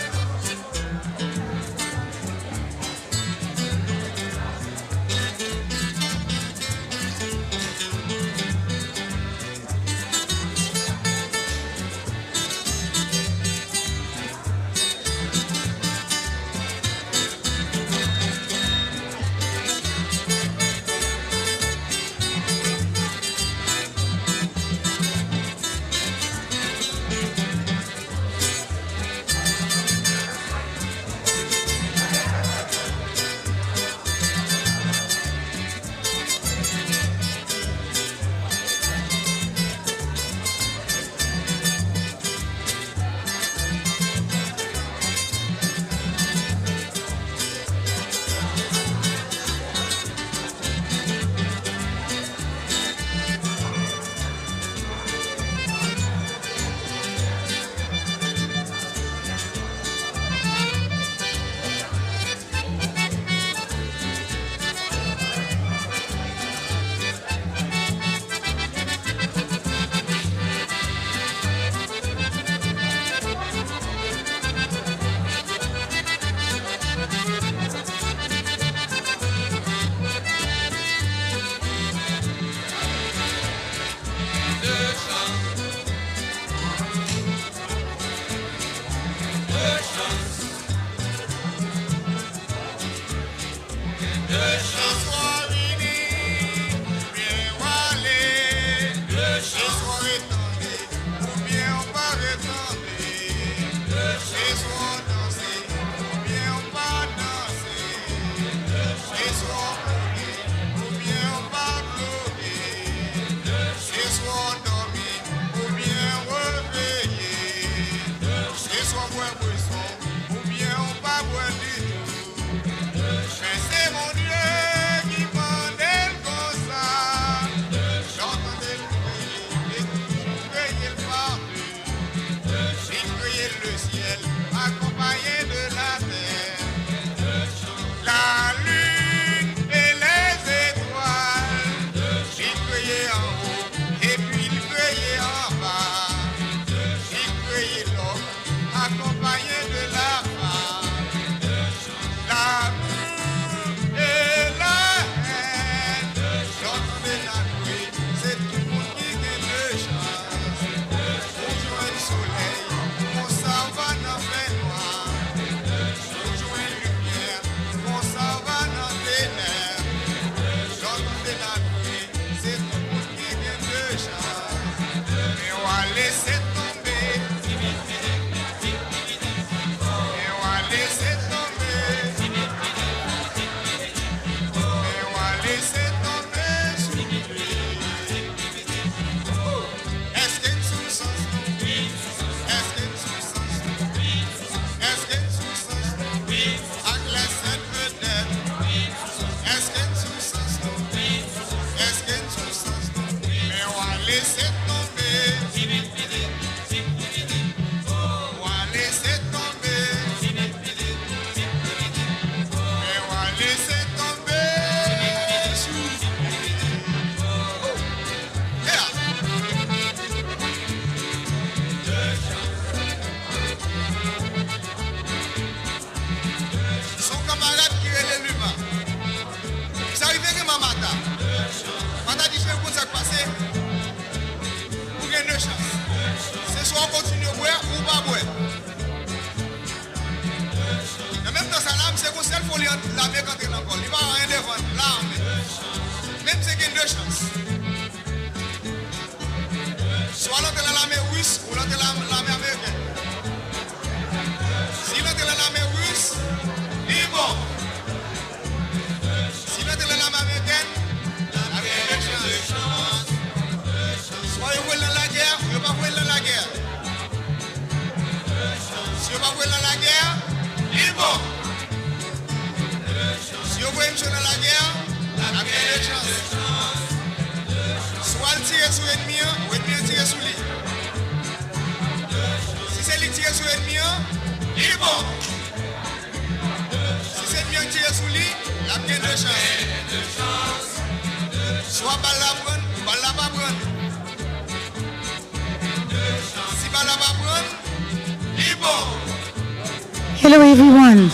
Hello everyone.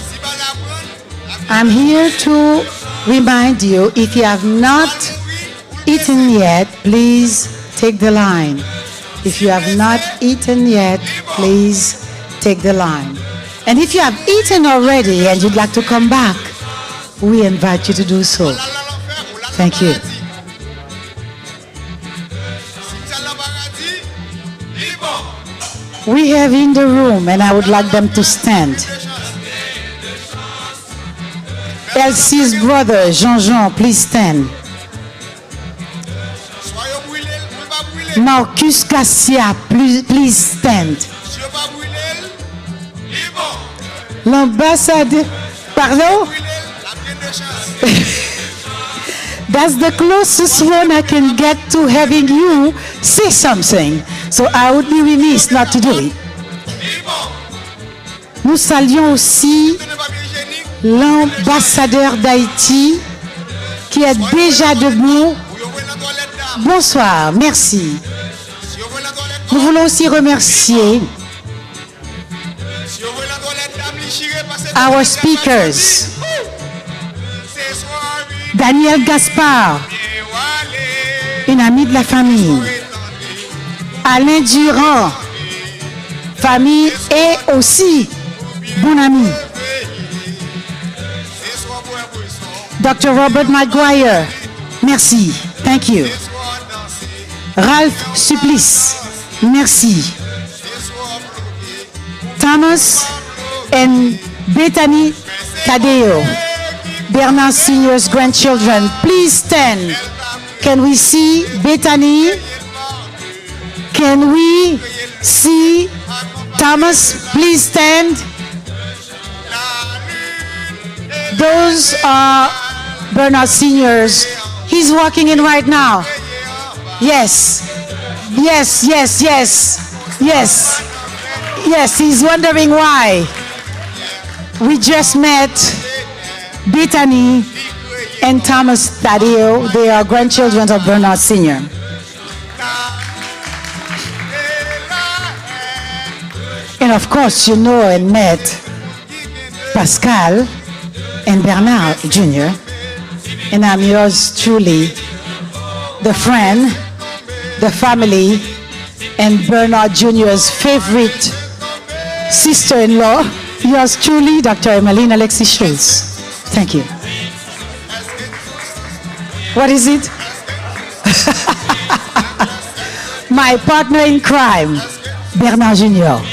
I'm here to remind you, if you have not eaten yet, please take the line. If you have not eaten yet, please take the line. And if you have eaten already and you'd like to come back, we invite you to do so. Thank you. We have in the room, and I would like them to stand. Elsie's brother, Jean-Jean, please stand. Marcus Cassia, please stand. L'ambassadeur, pardon? That's the closest one I can get to having you say something. So I would be remiss not to do it. Nous saluons aussi l'ambassadeur d'Haïti qui est déjà debout. Bonsoir, merci. Nous voulons aussi remercier our speakers. Daniel Gaspard, une amie de la famille. Alain Durand, famille et aussi bon ami. Dr. Robert Maguire, merci, thank you. Ralph Supplice, merci. Thomas and Bethany Tadeo, Bernard Senior's grandchildren, please stand. Can we see Bethany? Can we see Thomas? Please stand. Those are Bernard Seniors. He's walking in right now. Yes. Yes, yes, yes. Yes. Yes, he's wondering why. We just met Bethany and Thomas Tadeo. They are grandchildren of Bernard Senior. And of course, you know and met Pascal and Bernard Jr. And I'm yours truly, the friend, the family, and Bernard Jr.'s favorite sister-in-law, yours truly, Dr. Emmeline Alexis Schultz. Thank you. What is it? My partner in crime, Bernard Jr.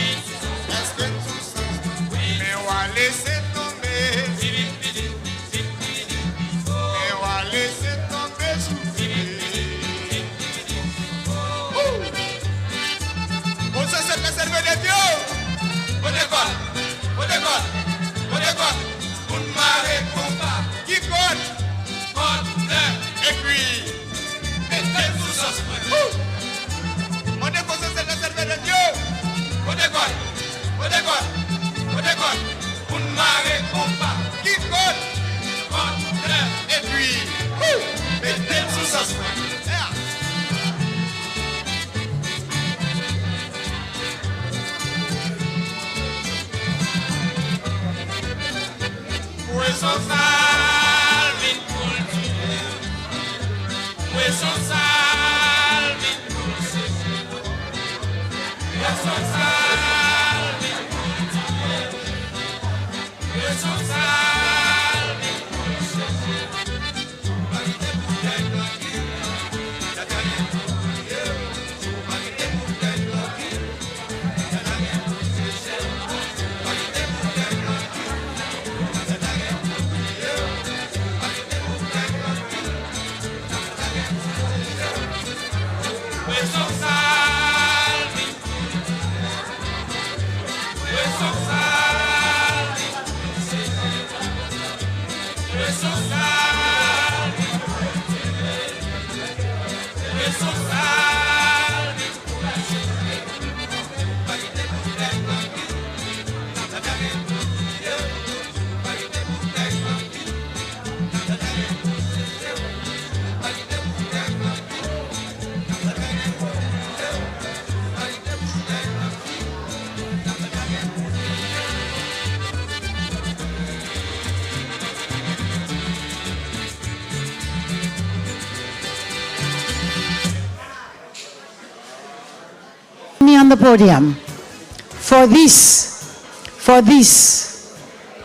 on the podium for this,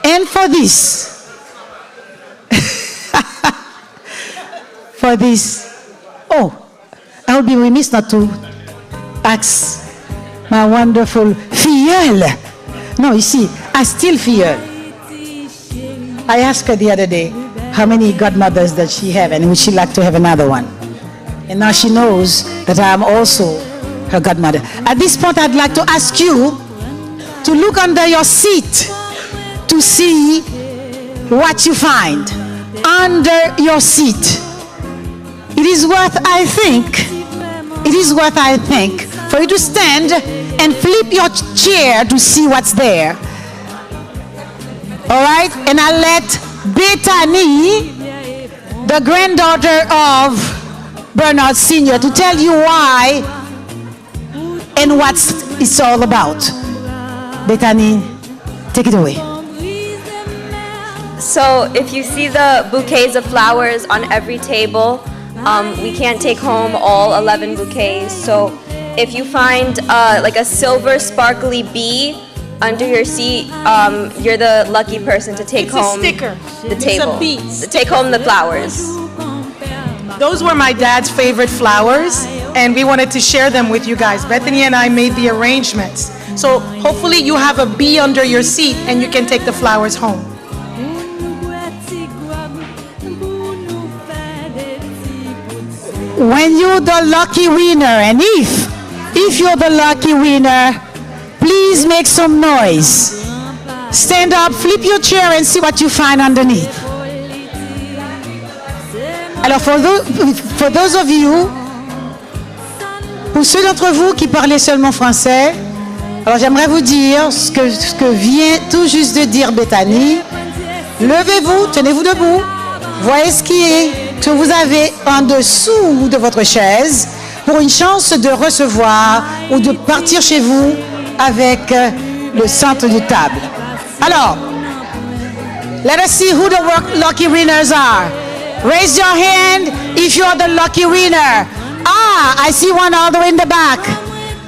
and for this. For this. Oh, I would be remiss not to ask my wonderful filleule. No, you see, I still filleule. I asked her the other day how many godmothers does she have and would she like to have another one. And now she knows that I am also her godmother. At this point, I'd like to ask you to look under your seat to see what you find under your seat. It is worth, I think, for you to stand and flip your chair to see what's there. All right? And I'll let Bethany, the granddaughter of Bernard Sr., to tell you why and what it's all about. Bethany, take it away. So if you see the bouquets of flowers on every table, we can't take home all 11 bouquets. So if you find like a silver sparkly bee under your seat, you're the lucky person to take home the table. To take home the flowers. Those were my dad's favorite flowers, and we wanted to share them with you guys. Bethany and I made the arrangements. So hopefully you have a bee under your seat and you can take the flowers home. When you're the lucky winner, and if you're the lucky winner, please make some noise. Stand up, flip your chair and see what you find underneath. Alors for those of you, pour ceux d'entre vous qui parlez seulement français, alors j'aimerais vous dire ce que vient tout juste de dire Bethany. Levez-vous, tenez-vous debout, voyez ce que vous avez en dessous de votre chaise pour une chance de recevoir ou de partir chez vous avec le centre de table. Alors, let us see who the lucky winners are. Raise your hand if you are the lucky winner. Ah, I see one all the way in the back.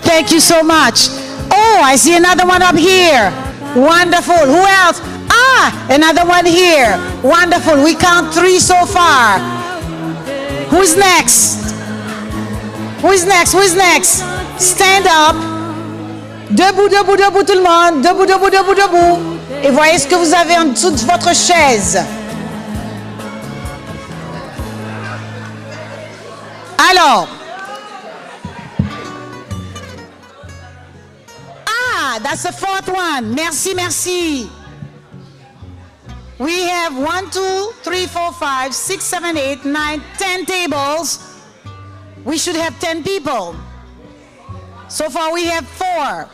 Thank you so much. Oh, I see another one up here. Wonderful. Who else? Ah, another one here. Wonderful. We count 3 so far. Who's next? Who's next? Who's next? Stand up. Debout, debout, debout tout le monde. Debout, debout, debout, debout. Et voyez ce que vous avez en dessous de votre chaise. Alors. Ah, that's the 4th one. Merci, merci. We have 1, 2, 3, 4, 5, 6, 7, 8, 9, 10 tables. We should have 10 people. So far we have 4.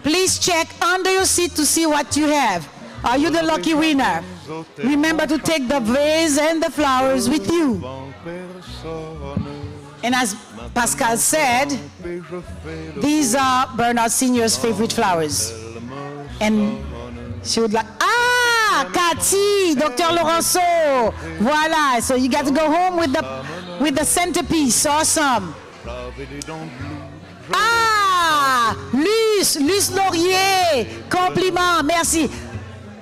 Please check under your seat to see what you have. Are you the lucky winner? Remember to take the vase and the flowers with you. And as Pascal said, these are Bernard Sr.'s favorite flowers. And she would like, Cathy, Dr. Laurenceau. Voila, so you got to go home with the centerpiece. Awesome. Ah, Luce Laurier. Compliment, merci.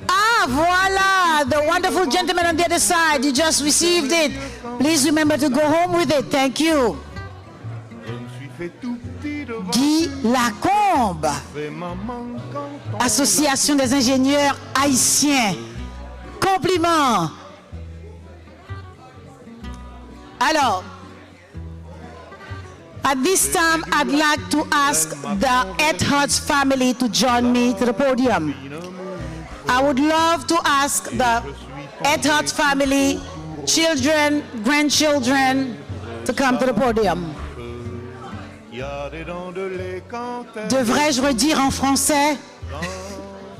Ah, voila, the wonderful gentleman on the other side. You just received it. Please remember to go home with it. Thank you. Guy Lacombe, Association des ingénieurs haïtiens. Compliment. Alors, at this time, I'd like to ask the Etheart family to join me to the podium. I would love to ask the Etheart family, children, grandchildren, to come to the podium. Devrais-je redire en français?